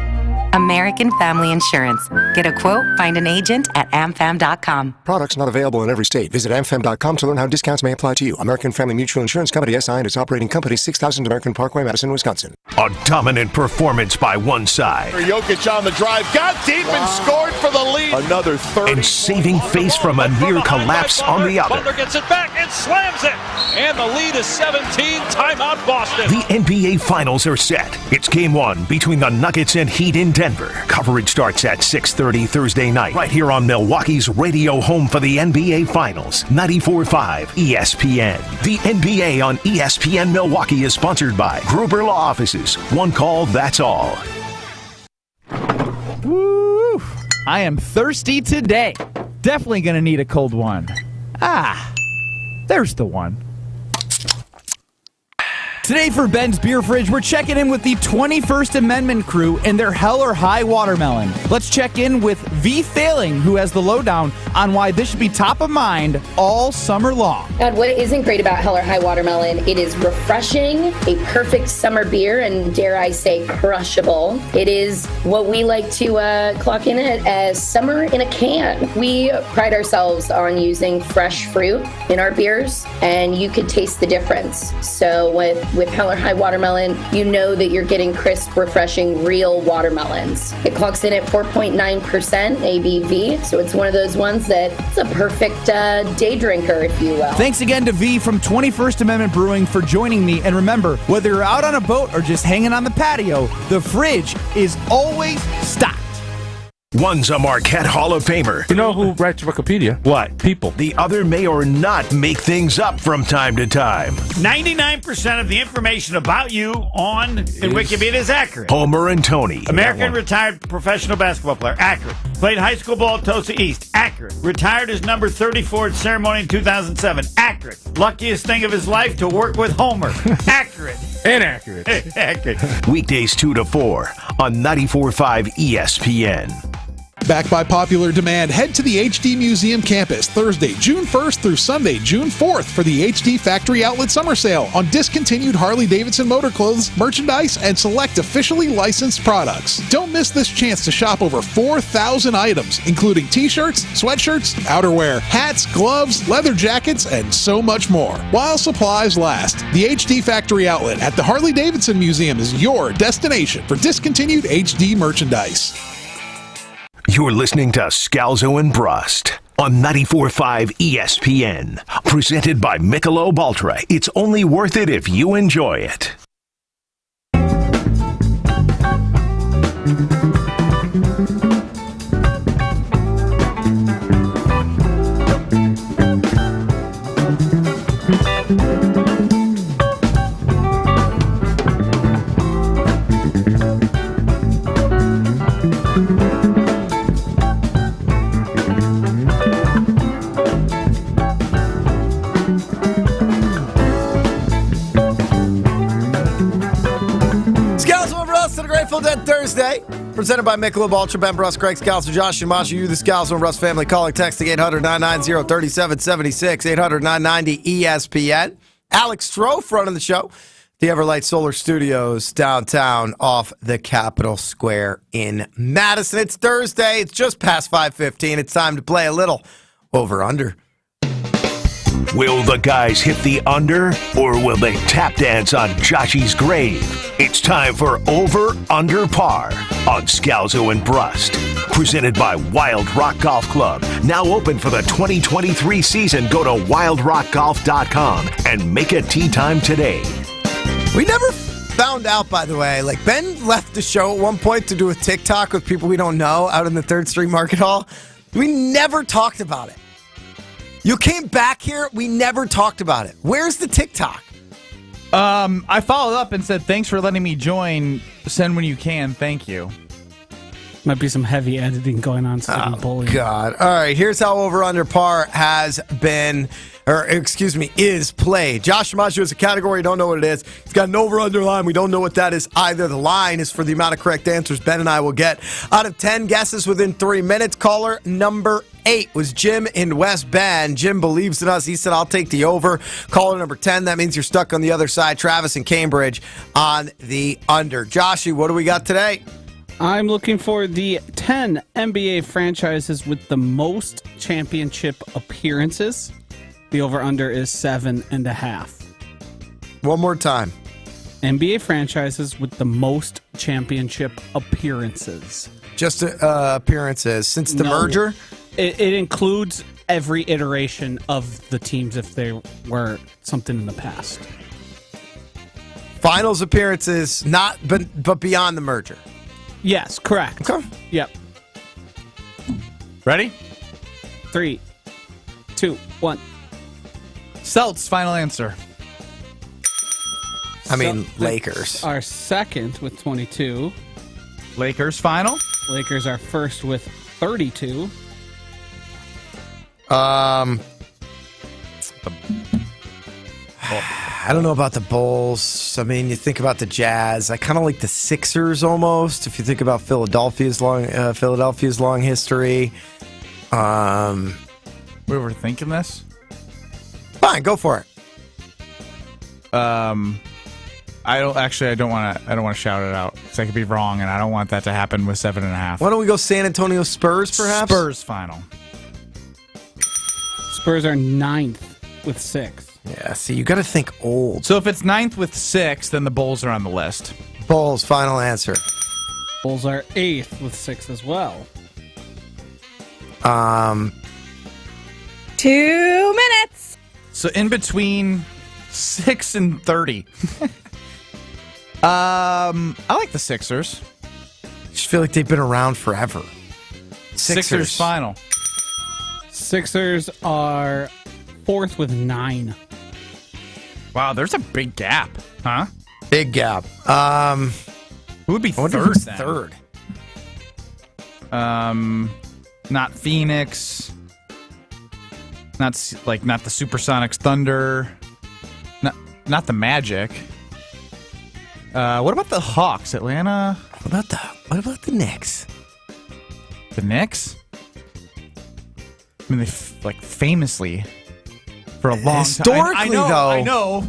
American Family Insurance. Get a quote, find an agent at amfam.com. Products not available in every state. Visit amfam.com to learn how discounts may apply to you. American Family Mutual Insurance Company, SI, and its operating company, 6000 American Parkway, Madison, Wisconsin. A dominant performance by one side. Jokic on the drive, got deep and scored for the lead. Another 30. And saving face from a near collapse on the other. Butler gets it back and slams it. And the lead is 17. Timeout Boston. The NBA Finals are set. It's game one between the Nuggets and Heat in Denver. Coverage starts at 6:30 Thursday night, right here on Milwaukee's radio home for the NBA Finals, 94.5 ESPN. The NBA on ESPN Milwaukee is sponsored by Gruber Law Offices. One call, that's all. Woo! I am thirsty today. Definitely going to need a cold one. There's the one. Today for Ben's Beer Fridge, we're checking in with the 21st Amendment crew and their Hell or High Watermelon. Let's check in with V. Failing, who has the lowdown on why this should be top of mind all summer long. God, what isn't great about Hell or High Watermelon, it is refreshing, a perfect summer beer, and dare I say, crushable. It is what we like to clock in it as summer in a can. We pride ourselves on using fresh fruit in our beers, and you could taste the difference. So with Hell or High Watermelon, you know that you're getting crisp, refreshing, real watermelons. It clocks in at 4.9% ABV, so it's one of those ones that's a perfect day drinker, if you will. Thanks again to V from 21st Amendment Brewing for joining me. And remember, whether you're out on a boat or just hanging on the patio, the fridge is always stocked. One's a Marquette Hall of Famer. You know who writes Wikipedia? What? People. The other may or not make things up from time to time. 99% of the information about you in Wikipedia is accurate. Homer and Tony. American retired professional basketball player. Accurate. Played high school ball at Tulsa East. Accurate. Retired as number 34 at ceremony in 2007. Accurate. Luckiest thing of his life to work with Homer. Accurate. Inaccurate. Accurate. Weekdays 2 to 4 on 94.5 ESPN. Back by popular demand, head to the HD Museum campus Thursday, June 1st through Sunday, June 4th for the HD Factory Outlet Summer Sale on discontinued Harley-Davidson motor clothes, merchandise, and select officially licensed products. Don't miss this chance to shop over 4,000 items, including t-shirts, sweatshirts, outerwear, hats, gloves, leather jackets, and so much more. While supplies last, the HD Factory Outlet at the Harley-Davidson Museum is your destination for discontinued HD merchandise. You're listening to Scalzo and Brust on 94.5 ESPN. Presented by Michelob Ultra. It's only worth it if you enjoy it. Thursday, presented by Michelob Ultra. Ben Brust, Greg Scalzo, Josh Yamashi, you, the Scalzo and Brust family, calling, texting 800-990-3776, 800-990-ESPN. Alex Strofe running the show. The Everlight Solar Studios downtown off the Capitol Square in Madison. It's Thursday. It's just past 5:15. It's time to play a little over-under. Will the guys hit the under, or will they tap dance on Joshy's grave? It's time for Over Under Par on Scalzo and Brust. Presented by Wild Rock Golf Club. Now open for the 2023 season. Go to wildrockgolf.com and make a tee time today. We never found out, by the way, like Ben left the show at one point to do a TikTok with people we don't know out in the 3rd Street Market Hall. We never talked about it. You came back here, we never talked about it. Where's the TikTok? I followed up and said, thanks for letting me join. Send when you can. Thank you. Might be some heavy editing going on. Bullying. God. All right, here's how Over Under Par has been, is played. Josh Yamashi is a category, you don't know what it is. It's got an over-under line. We don't know what that is either. The line is for the amount of correct answers Ben and I will get. Out of 10 guesses within 3 minutes, caller number 8 was Jim in West Bend. Jim believes in us. He said, I'll take the over. Caller number 10, that means you're stuck on the other side. Travis in Cambridge on the under. Joshy, what do we got today? I'm looking for the 10 NBA franchises with the most championship appearances. The over-under is 7.5. One more time. NBA franchises with the most championship appearances. Just appearances. Since the merger? It includes every iteration of the teams if they were something in the past. Finals appearances, but beyond the merger. Yes, correct. Okay. Yep. Ready? 3, 2, 1. Celts, final answer. Lakers are second with 22. Lakers final. Lakers are first with 32. I don't know about the Bulls. I mean, you think about the Jazz. I kind of like the Sixers almost. If you think about Philadelphia's long history. We were thinking this. Fine, go for it. I don't want to shout it out because I could be wrong, and I don't want that to happen with 7.5. Why don't we go San Antonio Spurs, perhaps? Spurs final. Spurs are 9th with 6. Yeah, see, you got to think old. So if it's 9th with 6, then the Bulls are on the list. Bulls, final answer. Bulls are 8th with 6 as well. 2 minutes. So in between 6 and 30. I like the Sixers. I just feel like they've been around forever. Sixers final. Sixers are 4th with 9. Wow, there's a big gap, huh? Big gap. Who would be third? Then? Third. Not Phoenix. Not the Supersonics Thunder. Not the Magic. What about the Hawks? Atlanta. What about the Knicks? The Knicks? I mean, they famously for a long time. Historically, though. I know.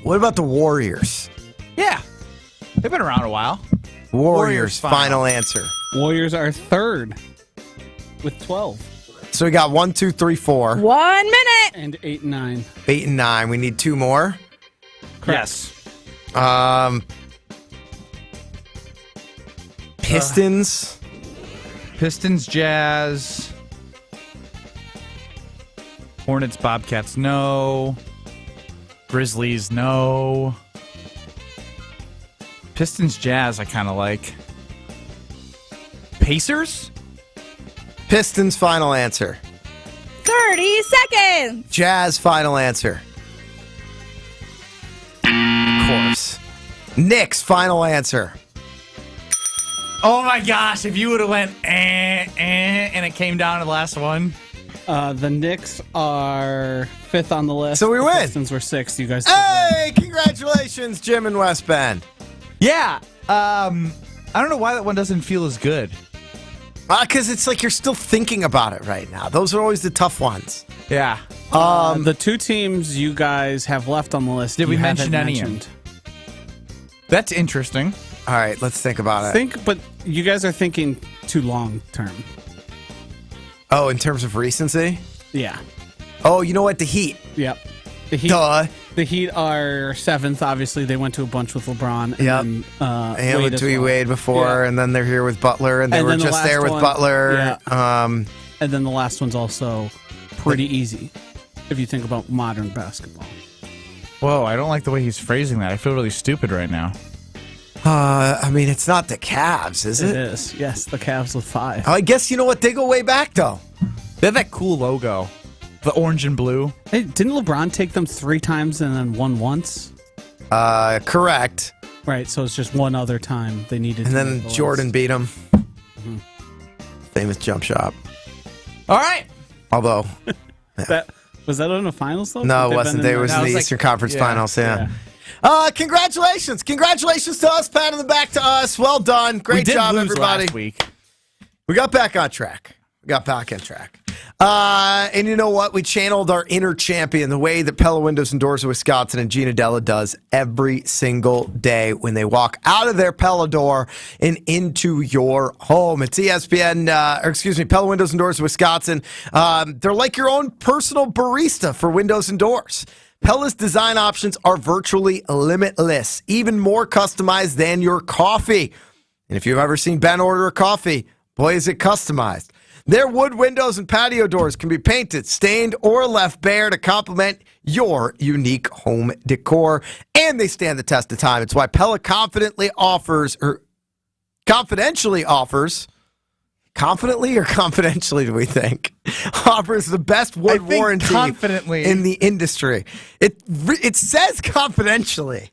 What about the Warriors? Yeah, they've been around a while. Warriors final answer. Warriors are 3rd with 12. So we got 1, 2, 3, 4. 1 minute. And 8 and 9. 8 and 9. We need 2 more. Correct. Yes. Pistons. Pistons, Jazz. Hornets, Bobcats, no. Grizzlies, no. Pistons, Jazz, I kind of like. Pacers? Pistons, final answer. 30 seconds. Jazz, final answer. Of course. Knicks, final answer. Oh my gosh, if you would have went and it came down to the last one. The Knicks are 5th on the list. So we win. Pistons were 6th. You guys. Hey, congratulations, Jim in West Bend. Yeah. I I don't know why that one doesn't feel as good. Because it's like you're still thinking about it right now. Those are always the tough ones. Yeah. The two teams you guys have left on the list. Did we you mention haven't any? mentioned. That's interesting. All right, let's think about it. But you guys are thinking too long term. Oh, in terms of recency? Yeah. Oh, you know what? The Heat. Yep. The Heat. Duh. The Heat are 7th. Obviously, they went to a bunch with LeBron. Yep. And And went to Wade before, and then they're here with Butler, and they were just there with Butler. Yeah. And then the last one's also pretty easy if you think about modern basketball. Whoa, I don't like the way he's phrasing that. I feel really stupid right now. I mean, it's not the Cavs, is it? It is. Yes, the Cavs with 5. I guess you know what? They go way back, though. They have that cool logo. The orange and blue. Hey, didn't LeBron take them 3 times and then won once? Correct. Right, so it's just one other time they needed. And to then Jordan beat him. Mm-hmm. Famous jump shot. All right. Although, was that in the finals though? No, it wasn't. It was in the Eastern Conference Finals. Yeah. Congratulations to us. Pat on the back to us. Well done. Great job, everybody. Last week. We got back on track. And you know what? We channeled our inner champion the way that Pella Windows and Doors of Wisconsin and Gina Della does every single day when they walk out of their Pella door and into your home. It's Pella Windows and Doors of Wisconsin. They're like your own personal barista for windows and doors. Pella's design options are virtually limitless, even more customized than your coffee. And if you've ever seen Ben order a coffee, boy, is it customized. Their wood windows and patio doors can be painted, stained, or left bare to complement your unique home decor. And they stand the test of time. It's why Pella confidently or confidentially do we think, offers the best wood warranty in the industry. It says confidentially. I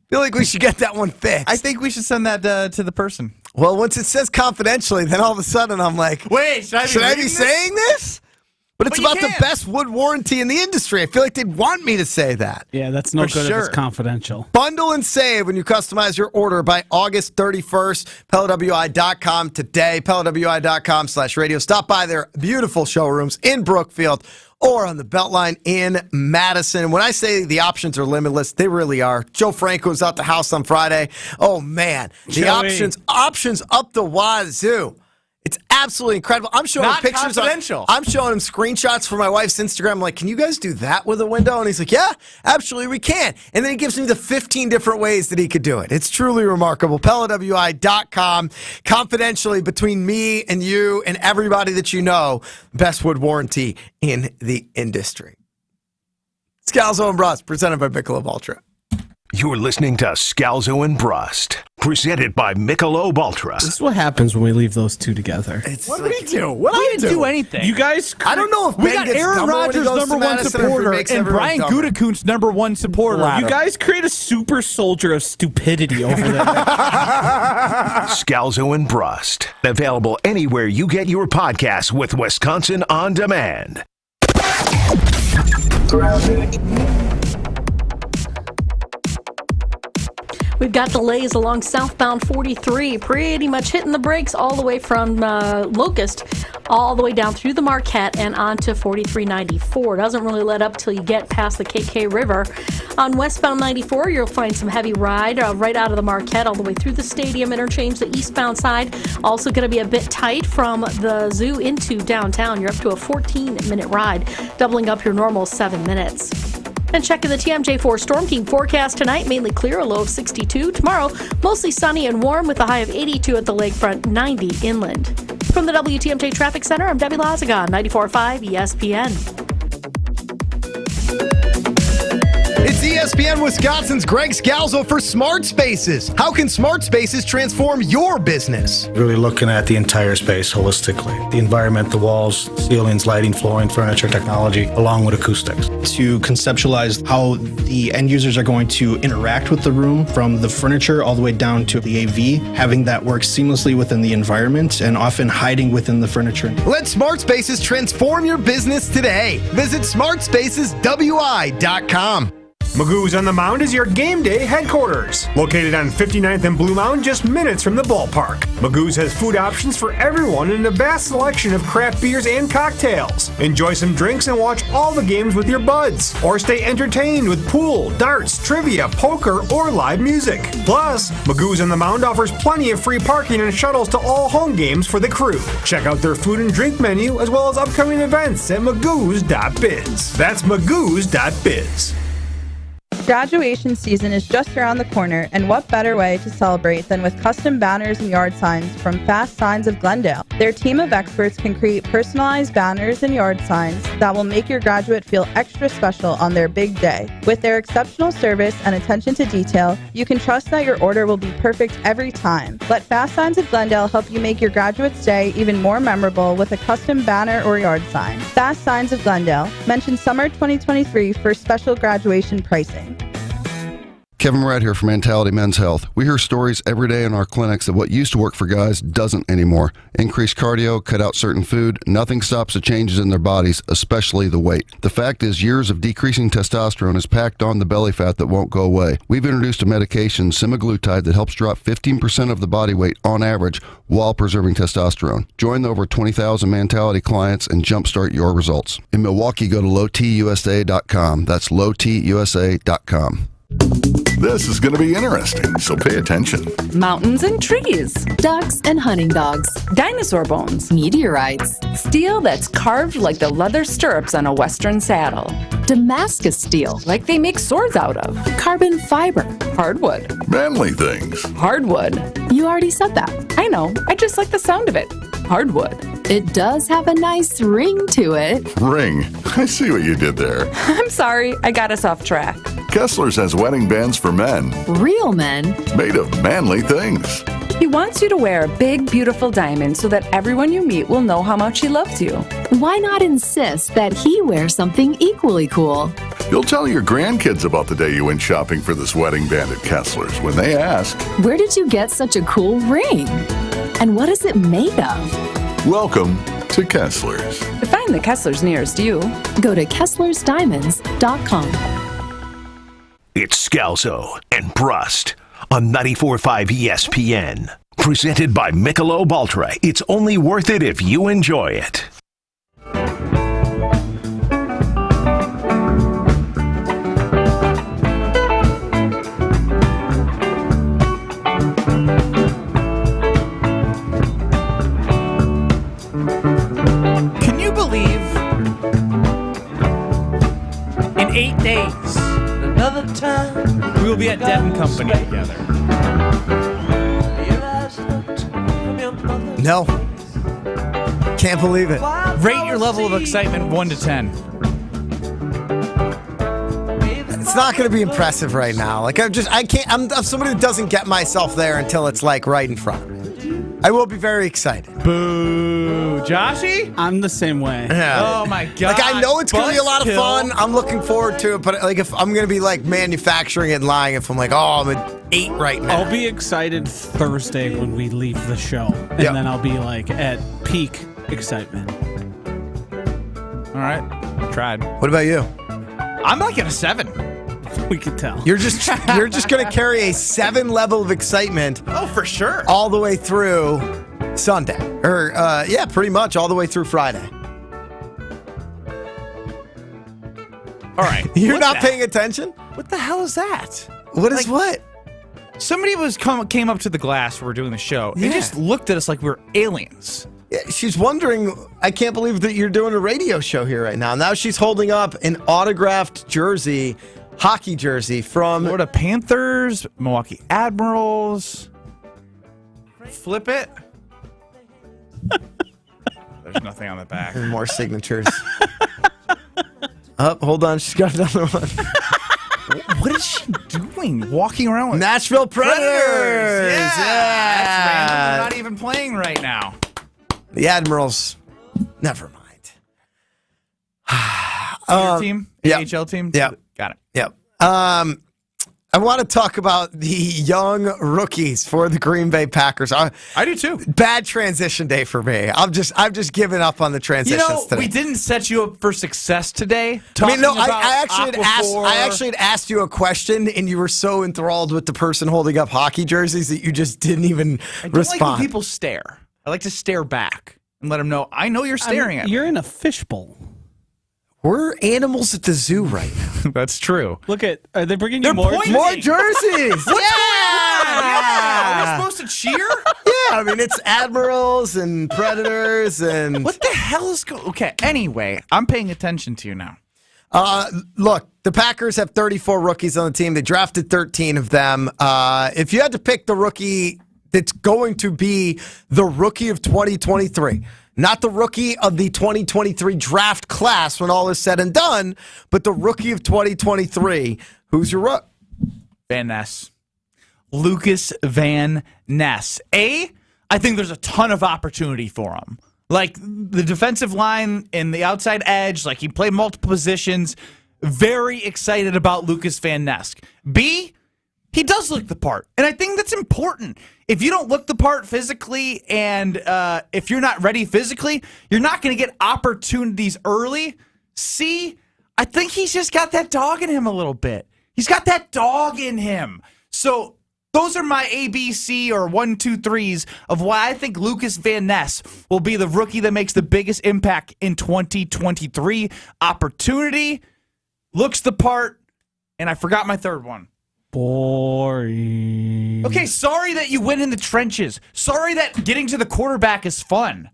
feel like we should get that one fixed. I think we should send that to the person. Well, once it says confidentially, then all of a sudden I'm like, wait, should I be saying this? But it's about the best wood warranty in the industry. I feel like they'd want me to say that. Yeah, that's no good if it's confidential. Bundle and save when you customize your order by August 31st. PellaWI.com today. PellaWI.com/radio. Stop by their beautiful showrooms in Brookfield or on the Beltline in Madison. When I say the options are limitless, they really are. Joe Franco was out the house on Friday. Oh, man. The options up the wazoo. It's absolutely incredible. I'm showing him pictures. I'm showing him screenshots from my wife's Instagram. I'm like, can you guys do that with a window? And he's like, yeah, absolutely, we can. And then he gives me the 15 different ways that he could do it. It's truly remarkable. PellaWI.com. Confidentially, between me and you and everybody that you know, best wood warranty in the industry. Scalzo and Brust, presented by Michelob Ultra. You're listening to Scalzo and Brust, presented by Michelob Ultra. This is what happens when we leave those two together. What did we do? We didn't do anything. You guys, I don't know if we Ben got gets Aaron Rodgers number one supporter and Brian Gutekunst number one supporter. You guys create a super soldier of stupidity over there. Scalzo and Brust, available anywhere you get your podcasts with Wisconsin On Demand. We've got delays along southbound 43, pretty much hitting the brakes all the way from Locust, all the way down through the Marquette and onto 4394. Doesn't really let up till you get past the KK River. On westbound 94, you'll find some heavy ride right out of the Marquette all the way through the stadium interchange. The eastbound side also going to be a bit tight from the zoo into downtown. You're up to a 14-minute ride, doubling up your normal 7 minutes. And checking the TMJ4 Storm King forecast tonight, mainly clear, a low of 62. Tomorrow, mostly sunny and warm with a high of 82 at the lakefront, 90 inland. From the WTMJ Traffic Center, I'm Debbie Lazagon, 94.5 ESPN. It's ESPN Wisconsin's Greg Scalzo for Smart Spaces. How can Smart Spaces transform your business? Really looking at the entire space holistically. The environment, the walls, ceilings, lighting, flooring, furniture, technology, along with acoustics. To conceptualize how the end users are going to interact with the room, from the furniture all the way down to the AV, having that work seamlessly within the environment and often hiding within the furniture. Let Smart Spaces transform your business today. Visit smartspaceswi.com. Magoo's on the Mound is your game day headquarters. Located on 59th and Blue Mound, just minutes from the ballpark. Magoo's has food options for everyone and a vast selection of craft beers and cocktails. Enjoy some drinks and watch all the games with your buds. Or stay entertained with pool, darts, trivia, poker, or live music. Plus, Magoo's on the Mound offers plenty of free parking and shuttles to all home games for the crew. Check out their food and drink menu as well as upcoming events at magoos.biz. That's magoos.biz. Graduation season is just around the corner, and what better way to celebrate than with custom banners and yard signs from Fast Signs of Glendale. Their team of experts can create personalized banners and yard signs that will make your graduate feel extra special on their big day. With their exceptional service and attention to detail, you can trust that your order will be perfect every time. Let Fast Signs of Glendale help you make your graduate's day even more memorable with a custom banner or yard sign. Fast Signs of Glendale. Mention summer 2023 for special graduation pricing. Kevin Murat here for Mentality Men's Health. We hear stories every day in our clinics that what used to work for guys doesn't anymore. Increased cardio, cut out certain food, nothing stops the changes in their bodies, especially the weight. The fact is, years of decreasing testosterone is packed on the belly fat that won't go away. We've introduced a medication, semaglutide, that helps drop 15% of the body weight on average while preserving testosterone. Join the over 20,000 Mentality clients and jumpstart your results. In Milwaukee, go to lowtusa.com. That's lowtusa.com. This is going to be interesting, so pay attention. Mountains and trees. Ducks and hunting dogs. Dinosaur bones. Meteorites. Steel that's carved like the leather stirrups on a Western saddle. Damascus steel, like they make swords out of. Carbon fiber. Hardwood. Manly things. Hardwood. You already said that. I know. I just like the sound of it. Hardwood. It does have a nice ring to it. Ring. I see what you did there. I'm sorry. I got us off track. Kessler's has wedding bands for men. Real men. Made of manly things. He wants you to wear a big, beautiful diamond so that everyone you meet will know how much he loves you. Why not insist that he wear something equally cool? You'll tell your grandkids about the day you went shopping for this wedding band at Kessler's when they ask, "Where did you get such a cool ring? And what is it made of?" Welcome to Kessler's. To find the Kessler's nearest you, go to KesslersDiamonds.com. It's Scalzo and Brust on 94.5 ESPN. Presented by Michelob Ultra. It's only worth it if you enjoy it. Can you believe in 8 days another time we will be at Devon Company together? No. Can't believe it. Rate your level of excitement 1 to 10. It's not going to be impressive right now. Like I'm somebody who doesn't get myself there until it's like right in front of me. I will be very excited. Boo. Joshy? I'm the same way. Yeah. Oh my god. Like I know it's going to be a lot of fun. I'm looking forward to it, but like if I'm going to be like manufacturing it and lying if I'm like, "Oh, I'm at 8 right now." I'll be excited Thursday when we leave the show. And then I'll be like at peak excitement. All right. I tried. What about you? I'm like at a 7. We could tell. You're just going to carry a 7 level of excitement. Oh, for sure. All the way through Sunday. Or pretty much all the way through Friday. All right. You're not paying attention? What the hell is that? What is what? Somebody came up to the glass where we're doing the show and just looked at us like we were aliens. Yeah, she's wondering, I can't believe that you're doing a radio show here right now. Now she's holding up an autographed jersey, hockey jersey from Florida Panthers, Milwaukee Admirals. Flip it. There's nothing on the back. And more signatures. Hold on. She's got another one. What is she doing? Walking around with Nashville Predators. Yeah. Yeah. That's random. They're not even playing right now. The Admirals. Never mind. Your team? Yeah. AHL team? Yeah. Got it. Yep. I want to talk about the young rookies for the Green Bay Packers. I do too. Bad transition day for me. I've just given up on the transitions today. We didn't set you up for success today. I actually had asked you a question, and you were so enthralled with the person holding up hockey jerseys that you just didn't even respond. Like when people stare. I like to stare back and let them know, I know you're staring at me. You're in a fishbowl. We're animals at the zoo right now. That's true. Look are they bringing you more jerseys? Are we supposed to cheer? Yeah, I mean, it's Admirals and Predators and... What the hell is going... Okay, anyway, I'm paying attention to you now. Look, the Packers have 34 rookies on the team. They drafted 13 of them. If you had to pick the rookie that's going to be the rookie of 2023... Not the rookie of the 2023 draft class when all is said and done, but the rookie of 2023. Who's your rook? Van Ness. Lucas Van Ness. I think there's a ton of opportunity for him. Like, the defensive line and the outside edge, like, he played multiple positions. Very excited about Lucas Van Ness. B, he does look the part, and I think that's important. If you don't look the part physically and if you're not ready physically, you're not going to get opportunities early. C, I think he's just got that dog in him a little bit. He's got that dog in him. So those are my A, B, C, or 1, 2, 3s of why I think Lucas Van Ness will be the rookie that makes the biggest impact in 2023. Opportunity, looks the part, and I forgot my third one. Boring. Okay, sorry that you went in the trenches. Sorry that getting to the quarterback is fun.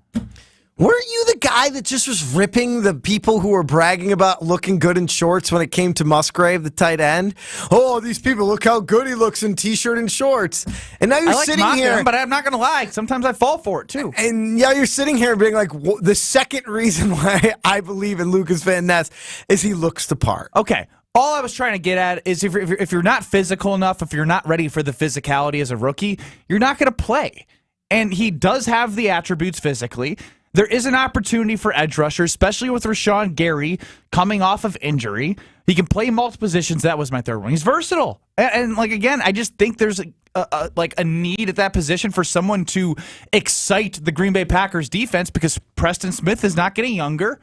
Weren't you the guy that just was ripping the people who were bragging about looking good in shorts when it came to Musgrave, the tight end? Oh, these people, look how good he looks in T-shirt and shorts. And now you're sitting here. Him, but I'm not going to lie. Sometimes I fall for it, too. And yeah, you're sitting here being like, the second reason why I believe in Lucas Van Ness is he looks the part. Okay. All I was trying to get at is if you're not physical enough, if you're not ready for the physicality as a rookie, you're not going to play. And he does have the attributes physically. There is an opportunity for edge rusher, especially with Rashawn Gary coming off of injury. He can play multiple positions. That was my third one. He's versatile. And like, again, I just think there's a need at that position for someone to excite the Green Bay Packers defense because Preston Smith is not getting younger.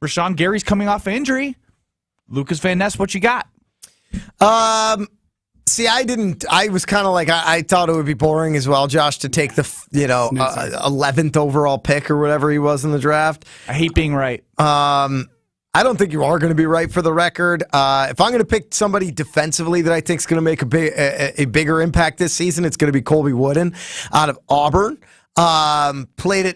Rashawn Gary's coming off injury. Lucas Van Ness, what you got? See, I was kind of like, I thought it would be boring as well, Josh, to take the, 11th overall pick or whatever he was in the draft. I hate being right. I don't think you are going to be right for the record. If I'm going to pick somebody defensively that I think is going to make a bigger impact this season, it's going to be Colby Wooden out of Auburn. He played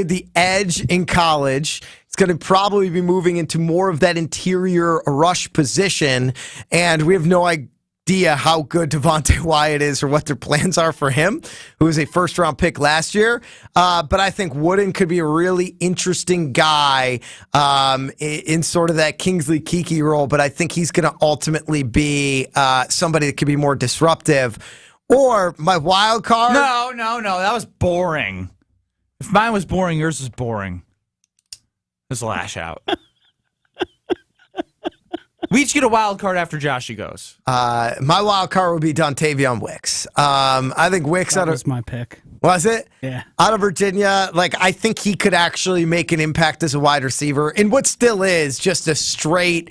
the edge in college. He's going to probably be moving into more of that interior rush position, and we have no idea how good Devontae Wyatt is or what their plans are for him, who was a first-round pick last year. But I think Wooden could be a really interesting guy in sort of that Kingsley Keke role, but I think he's going to ultimately be somebody that could be more disruptive. Or my wild card. No. That was boring. If mine was boring, yours is boring. Just lash out. We each get a wild card after Joshy goes. My wild card would be Dontavion Wicks. I think Wicks that was my pick. Was it? Yeah. Out of Virginia, I think he could actually make an impact as a wide receiver in what still is just a straight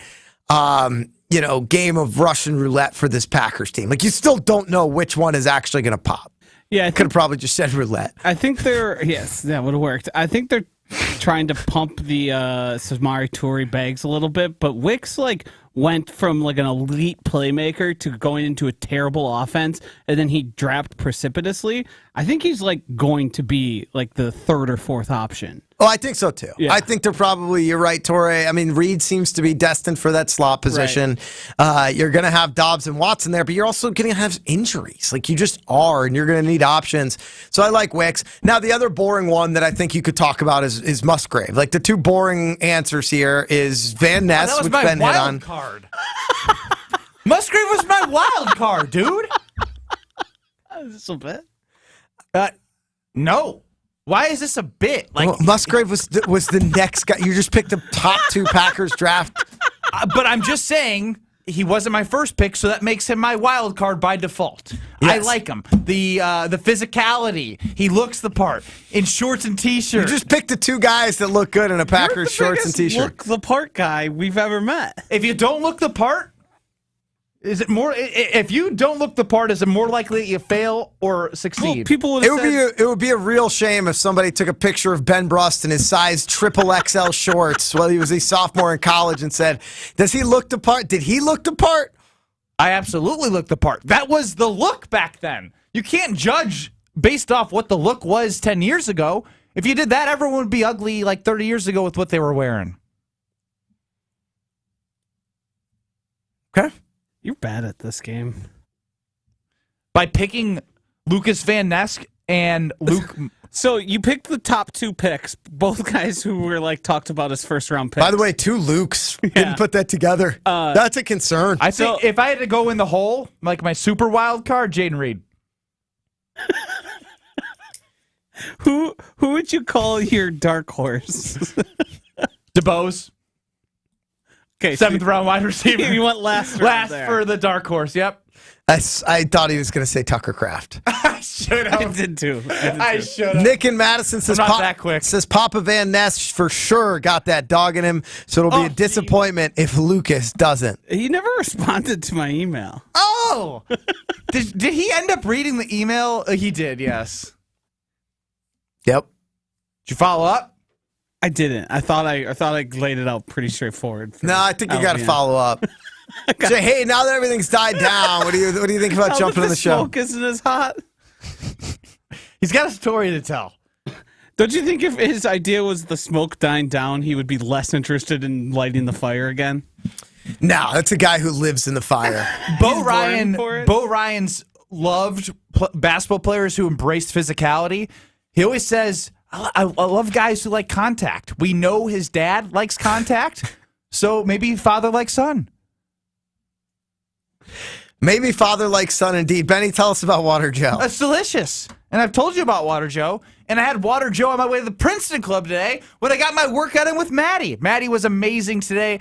game of Russian roulette for this Packers team. You still don't know which one is actually going to pop. Yeah, I could have probably just said roulette. I think yes, that would have worked. I think they're trying to pump the Samori Toure bags a little bit, but Wicks went from an elite playmaker to going into a terrible offense, and then he dropped precipitously. I think he's going to be the third or fourth option. Oh, I think so too. Yeah. I think they're probably, you're right, Torrey. I mean, Reed seems to be destined for that slot position. Right. You're going to have Dobbs and Watson there, but you're also going to have injuries. You just are, and you're going to need options. So I like Wicks. Now, the other boring one that I think you could talk about is Musgrave. The two boring answers here is Van Ness, which Ben hit on. Card. Musgrave was my wild card, dude. Is this a bit? No. Why is this a bit? Musgrave was the next guy. You just picked the top two Packers draft. But I'm just saying, he wasn't my first pick, so that makes him my wild card by default. Yes. I like him. The physicality. He looks the part in shorts and t-shirts. You just picked the two guys that look good in a Packers shorts and t-shirt. Look the part guy we've ever met. If you don't look the part, is it more? If you don't look the part, is it more likely that you fail or succeed? Well, people would it would be a real shame if somebody took a picture of Ben Brust in his size XXL shorts while he was a sophomore in college and said, "Does he look the part? Did he look the part?" I absolutely looked the part. That was the look back then. You can't judge based off what the look was 10 years ago. If you did that, everyone would be ugly like 30 years ago with what they were wearing. Okay. You're bad at this game. By picking Lucas Van Ness and Luke. So you picked the top two picks, both guys who were talked about as first round picks. By the way, two Lukes. Didn't put that together. That's a concern. I think if I had to go in the hole, like my super wild card, Jaden Reed. Who would you call your dark horse? DeBose. Okay, 7th round wide receiver. You went last for the dark horse. Yep. I thought he was going to say Tucker Kraft. I should have. I did too. I should have. Nick in Madison says, not that quick. Says Papa Van Ness for sure got that dog in him, so it'll be a disappointment if Lucas doesn't. He never responded to my email. Oh! did he end up reading the email? He did, yes. Yep. Did you follow up? I didn't. I thought I laid it out pretty straightforward. No, I think you got to follow up. Say, hey, now that everything's died down, what do you think about jumping on the show? Smoke isn't as hot. He's got a story to tell. Don't you think if his idea was the smoke dying down, he would be less interested in lighting the fire again? No, that's a guy who lives in the fire. Bo Ryan's loved basketball players who embraced physicality. He always says, I love guys who like contact. We know his dad likes contact, so maybe father like son. Maybe father like son indeed. Benny, tell us about Water Joe. It's delicious. And I've told you about Water Joe. And I had Water Joe on my way to the Princeton Club today when I got my workout in with Maddie. Maddie was amazing today.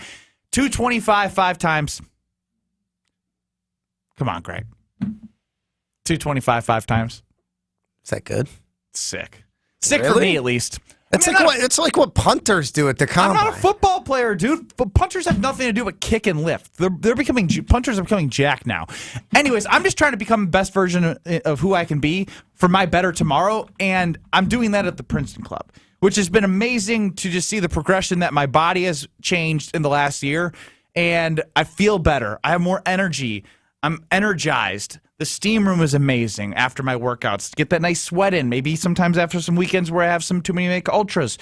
225 5 times. Come on, Greg. 225 5 times. Is that good? Sick. Sick for me, at least. It's like what punters do at the combine. I'm not a football player, dude. But punters have nothing to do but kick and lift. Punters are becoming jacked now. Anyways, I'm just trying to become the best version of who I can be for my better tomorrow, and I'm doing that at the Princeton Club, which has been amazing to just see the progression that my body has changed in the last year, and I feel better. I have more energy. I'm energized. The steam room is amazing after my workouts. Get that nice sweat in. Maybe sometimes after some weekends where I have some too many make ultras.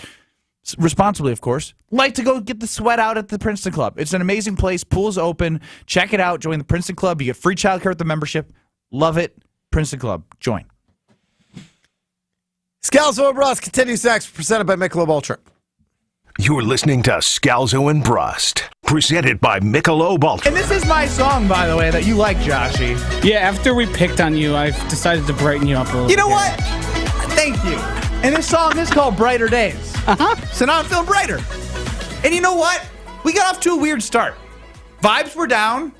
Responsibly, of course. Like to go get the sweat out at the Princeton Club. It's an amazing place. Pool's open. Check it out. Join the Princeton Club. You get free childcare with the membership. Love it. Princeton Club. Join. Scalzo and Brust continues next, presented by Michelob Ultra. You're listening to Scalzo and Brust, presented by Michelob Ultra. And this is my song, by the way, that you like, Joshy. Yeah, after we picked on you, I've decided to brighten you up a little bit. You know what? Thank you. And this song is called Brighter Days. So now I'm feeling brighter. And you know what? We got off to a weird start. Vibes were down,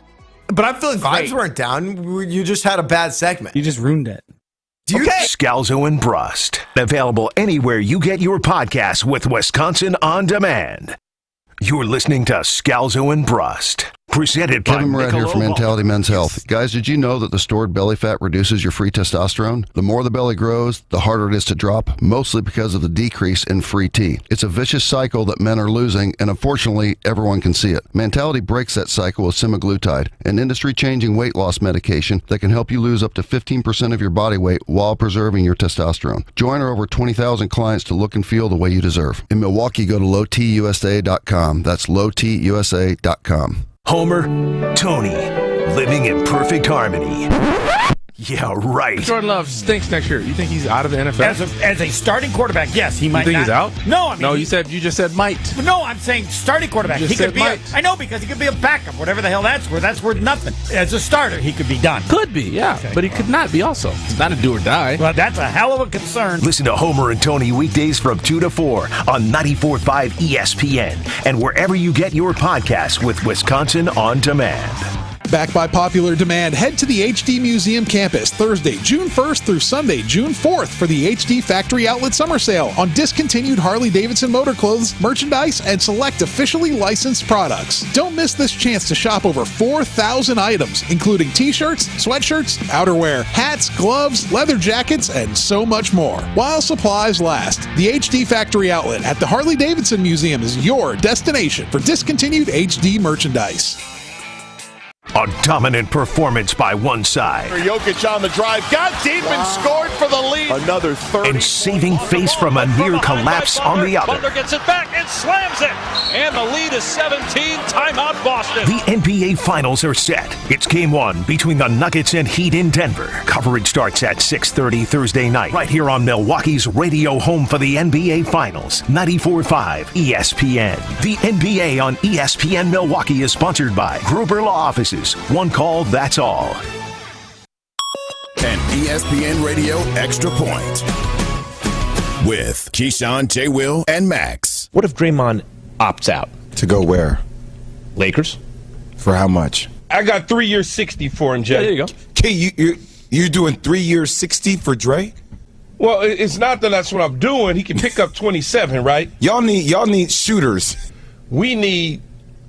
but I'm feeling Vibes great. weren't down. You just had a bad segment. You just ruined it. Scalzo and Brust, available anywhere you get your podcasts with Wisconsin On Demand. You're listening to Scalzo and Brust, presented by Kevin Moret here from Michelob Mentality Men's Health. Guys, did you know that the stored belly fat reduces your free testosterone? The more the belly grows, the harder it is to drop, mostly because of the decrease in free T. It's a vicious cycle that men are losing, and unfortunately, everyone can see it. Mentality breaks that cycle with semaglutide, an industry-changing weight loss medication that can help you lose up to 15% of your body weight while preserving your testosterone. Join our over 20,000 clients to look and feel the way you deserve. In Milwaukee, go to lowtusa.com. That's lowtusa.com. Homer, Tony, living in perfect harmony. Yeah, right. Jordan Love stinks next year. You think he's out of the NFL? As a starting quarterback, yes, he might. You think not. he's out? No, I mean, no. You just said might. No, I'm saying starting quarterback. You He just could said be. might. I know, because he could be a backup, whatever the hell that's worth. That's worth nothing. As a starter, he could be done. Could be, yeah, but he could not be. Also, it's not a do or die. Well, that's a hell of a concern. Listen to Homer and Tony weekdays from 2 to 4 on 94.5 ESPN and wherever you get your podcasts with Wisconsin On Demand. Backed by popular demand, head to the HD Museum campus Thursday, June 1st through Sunday, June 4th for the HD Factory Outlet Summer Sale on discontinued Harley-Davidson motor clothes, merchandise, and select officially licensed products. Don't miss this chance to shop over 4,000 items, including t-shirts, sweatshirts, outerwear, hats, gloves, leather jackets, and so much more. While supplies last, the HD Factory Outlet at the Harley-Davidson Museum is your destination for discontinued HD merchandise. A dominant performance by one side. Jokic on the drive, got deep and scored for the lead. Another 30. And saving face from a near collapse on the other. Butler gets it back and slams it. And the lead is 17. Timeout Boston. The NBA Finals are set. It's Game 1 between the Nuggets and Heat in Denver. Coverage starts at 6:30 Thursday night, right here on Milwaukee's radio home for the NBA Finals, 94.5 ESPN. The NBA on ESPN Milwaukee is sponsored by Gruber Law Offices. One call, that's all. An ESPN Radio Extra Point with Keyshawn, J. Will, and Max. What if Draymond opts out? To go where? Lakers. For how much? I got 3 years 60 for him, Jay. Yeah, there you go. Okay, you're doing 3 years 60 for Dre? Well, it's not that that's what I'm doing. He can pick up 27, right? Y'all need shooters. We need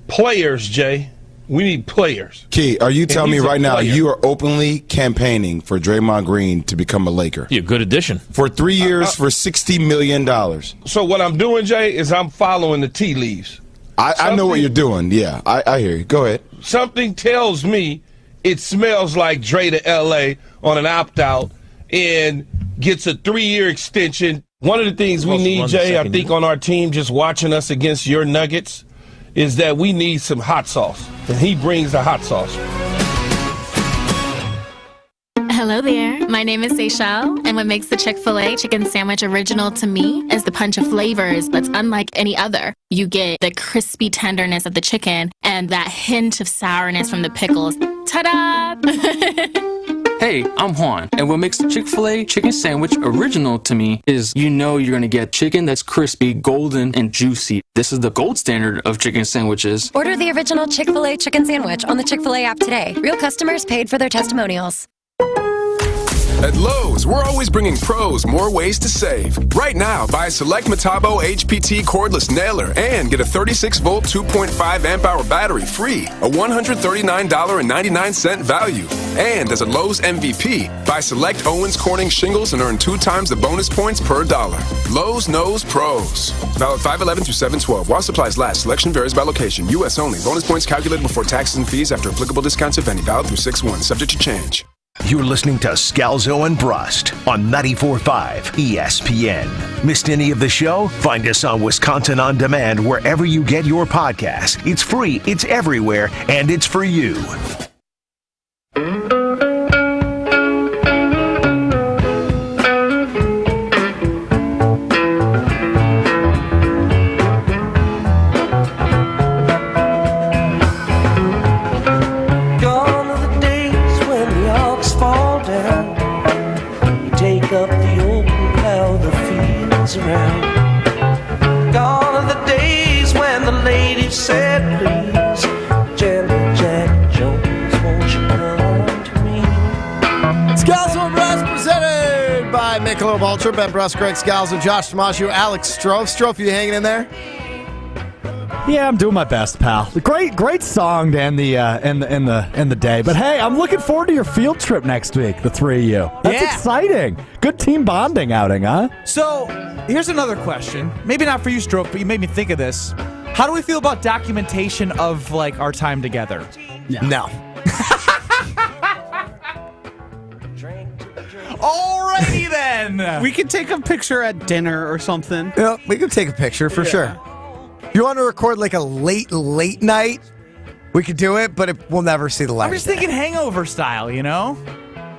players, Jay. We need players. Key, are you telling me right now you are openly campaigning for Draymond Green to become a Laker? Yeah, good addition. For 3 years for $60 million. So what I'm doing, Jay, is I'm following the tea leaves. I know what you're doing. Yeah, I hear you. Go ahead. Something tells me it smells like Dre to L.A. on an opt-out and gets a 3-year extension. One of the things we need, Jay, I think on our team, just watching us against your Nuggets, is that we need some hot sauce, and he brings the hot sauce. Hello there. My name is Seychelle, and what makes the Chick-fil-A chicken sandwich original to me is the punch of flavors that's unlike any other. You get the crispy tenderness of the chicken and that hint of sourness from the pickles. Ta-da! Hey, I'm Juan, and what makes the Chick-fil-A chicken sandwich original to me is you're going to get chicken that's crispy, golden, and juicy. This is the gold standard of chicken sandwiches. Order the original Chick-fil-A chicken sandwich on the Chick-fil-A app today. Real customers paid for their testimonials. At Lowe's, we're always bringing pros more ways to save. Right now, buy a select Metabo HPT cordless nailer and get a 36-volt 2.5 amp-hour battery free, a $139.99 value. And as a Lowe's MVP, buy select Owens Corning shingles and earn 2 times the bonus points per dollar. Lowe's knows pros. Valid 5/11 through 7/12. While supplies last, selection varies by location. U.S. only. Bonus points calculated before taxes and fees after applicable discounts, if any. Valid through 6/1. Subject to change. You're listening to Scalzo and Brust on 94.5 ESPN. Missed any of the show? Find us on Wisconsin On Demand wherever you get your podcasts. It's free, it's everywhere, and it's for you. Around. Gone are the days when the ladies said, please, Jelly Jack Jones, won't you come to me? Scalzo and Brust presented by Michelob Ultra. Ben Brust, Greg Scalzo, Josh DiMaggio, Alex Strofe. Strofe, you hanging in there? Yeah, I'm doing my best, pal. Great song to end the day. But hey, I'm looking forward to your field trip next week, the three of you. That's exciting. Good team bonding outing, huh? So, here's another question. Maybe not for you, Stroke, but you made me think of this. How do we feel about documentation of like our time together? No. Alrighty then. We could take a picture at dinner or something. Yeah, we could take a picture for sure. If you want to record like a late night, we could do it, but we'll never see the light. I'm just thinking hangover style, you know?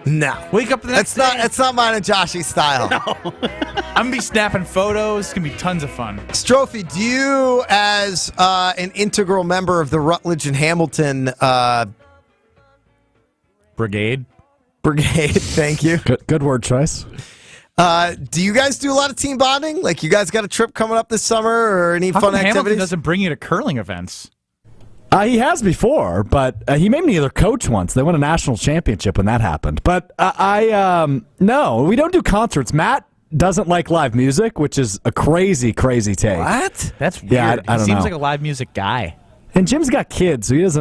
No. Wake up the next day. That's not mine and Joshy's style. No. I'm going to be snapping photos. It's going to be tons of fun. Strophy, do you, as an integral member of the Rutledge and Hamilton Brigade, thank you. Good word choice. Do you guys do a lot of team bonding? Like, you guys got a trip coming up this summer or any fun activities? Hamilton doesn't bring you to curling events? He has before, but he made me their coach once. They won a national championship when that happened. But no, we don't do concerts. Matt doesn't like live music, which is a crazy, crazy take. What? That's weird. Yeah, I he don't seems know. like a live music guy. And Jim's got kids, so he's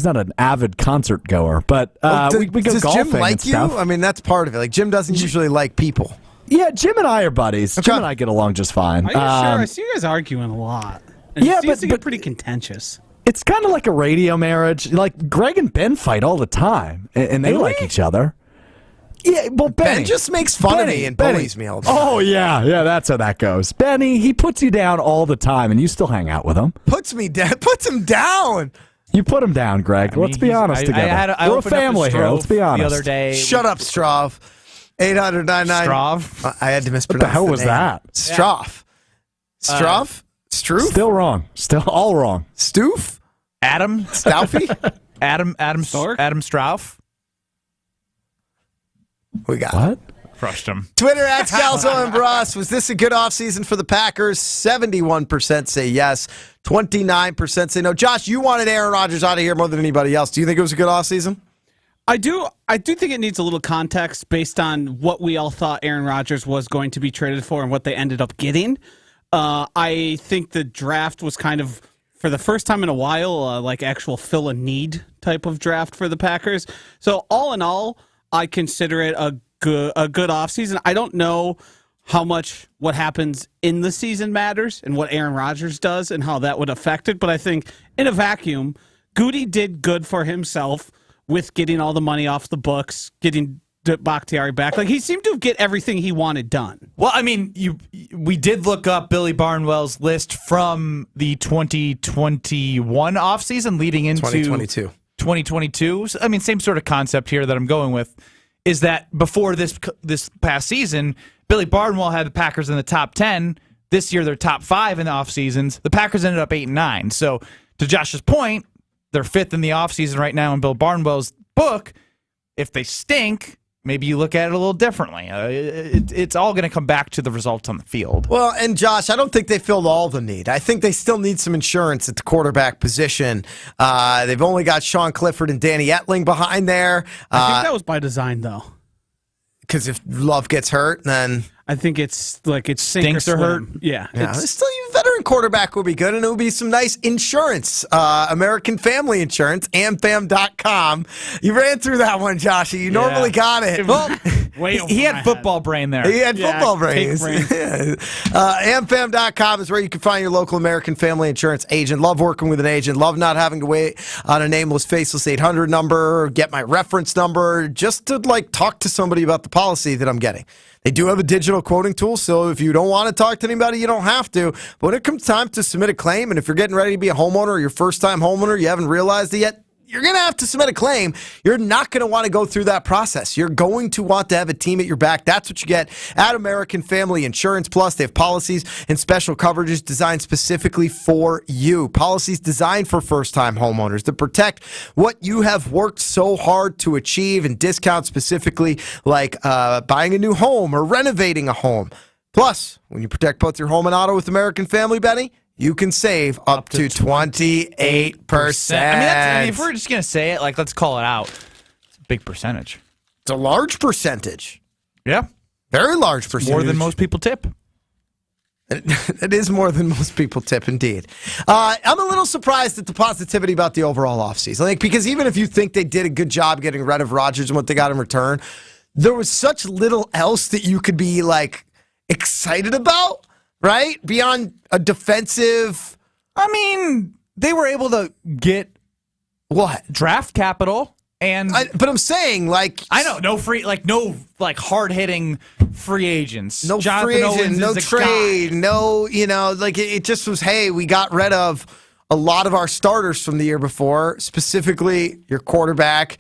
not an avid concert goer. But we go does golfing Jim like and stuff. you? I mean, that's part of it. Like, Jim doesn't usually like people. Yeah, Jim and I are buddies. Jim and I get along just fine. Are you sure? I see you guys arguing a lot. And it seems to get pretty contentious. It's kind of like a radio marriage. Like, Greg and Ben fight all the time, and they like each other. Yeah, well, Ben just makes fun of me and bullies me all the time. Oh, yeah, that's how that goes. Benny, he puts you down all the time, and you still hang out with him. Puts him down. You put him down, Greg. Let's be honest together. I We're a opened up family the here. Let's be Strove honest. The other day. Shut up, Strov. 800-99. Strov? I had to mispronounce What the hell was name. that? Strov. Strov? Stroof? Still wrong. Still all wrong. Stoof? Adam Stoufy? Adam Strauff. We got what? Crushed him. Twitter at Scalzo and Brust. Was this a good offseason for the Packers? 71% say yes. 29% say no. Josh, you wanted Aaron Rodgers out of here more than anybody else. Do you think it was a good offseason? I do think it needs a little context based on what we all thought Aaron Rodgers was going to be traded for and what they ended up getting. I think the draft was kind of, for the first time in a while, like actual fill a need type of draft for the Packers. So all in all, I consider it a good offseason. I don't know how much what happens in the season matters and what Aaron Rodgers does and how that would affect it. But I think in a vacuum, Goody did good for himself with getting all the money off the books, getting Bakhtiari back. Like, he seemed to get everything he wanted done. Well, I mean, we did look up Billy Barnwell's list from the 2021 offseason leading into 2022. I mean, same sort of concept here that I'm going with is that before this past season, Billy Barnwell had the Packers in the top 10. This year, they're top 5 in the off seasons. The Packers ended up 8 and 9. So, to Josh's point, they're 5th in the offseason right now in Bill Barnwell's book. If they stink, maybe you look at it a little differently. It's all going to come back to the results on the field. Well, and Josh, I don't think they filled all the need. I think they still need some insurance at the quarterback position. They've only got Sean Clifford and Danny Etling behind there. I think that was by design, though. Because if Love gets hurt, then I think it's like it's sink Stinks or or hurt. swim. Yeah. Still, your veteran quarterback would be good, and it would be some nice insurance. American Family Insurance, amfam.com. You ran through that one, Joshy. You normally got it. Well, he had football brain there. He had football brain. Amfam.com is where you can find your local American Family Insurance agent. Love working with an agent. Love not having to wait on a nameless, faceless 800 number, or get my reference number, just to talk to somebody about the policy that I'm getting. They do have a digital quoting tool, so if you don't want to talk to anybody, you don't have to. But when it comes time to submit a claim, and if you're getting ready to be a homeowner or your first-time homeowner, you haven't realized it yet, you're going to have to submit a claim. You're not going to want to go through that process. You're going to want to have a team at your back. That's what you get at American Family Insurance Plus. They have policies and special coverages designed specifically for you. Policies designed for first-time homeowners to protect what you have worked so hard to achieve, and discounts specifically like buying a new home or renovating a home. Plus, when you protect both your home and auto with American Family, Benny, you can save up to 28%. I mean, if we're just going to say it, let's call it out. It's a big percentage. It's a large percentage. Yeah. Very large percentage. More than most people tip. It is more than most people tip, indeed. I'm a little surprised at the positivity about the overall offseason. Because even if you think they did a good job getting rid of Rodgers and what they got in return, there was such little else that you could be, excited about. Right? Beyond a defensive. I mean, they were able to get what? Draft capital. But I'm saying, I know, no free, hard hitting free agents. No Jonathan free agent, Owens no is a trade, guy. no, it just was, hey, we got rid of a lot of our starters from the year before, specifically your quarterback,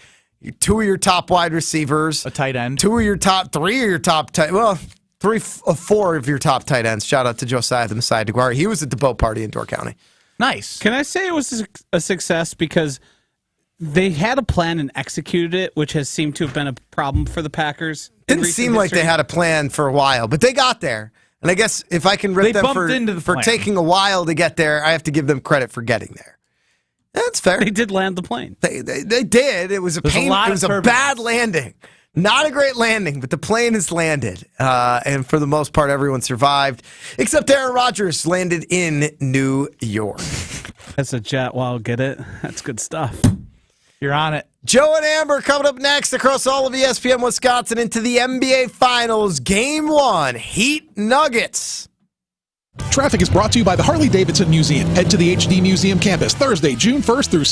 2 of your top wide receivers, a tight end, 3 of your top tight, 3 of 4 of your top tight ends. Shout out to Josiah the Messiah DeGuara. He was at the boat party in Door County. Nice. Can I say it was a success because they had a plan and executed it, which has seemed to have been a problem for the Packers. Didn't seem like they had a plan for a while, but they got there. And I guess if I can rip them for taking a while to get there, I have to give them credit for getting there. That's fair. They did land the plane. They did. It was a pain. It was a bad landing. Not a great landing, but the plane has landed. And for the most part, everyone survived, except Aaron Rodgers landed in New York. That's a jet. Wow, get it? That's good stuff. You're on it. Joe and Amber coming up next across all of ESPN Wisconsin into the NBA Finals. Game 1, Heat Nuggets. Traffic is brought to you by the Harley-Davidson Museum. Head to the HD Museum campus Thursday, June 1st through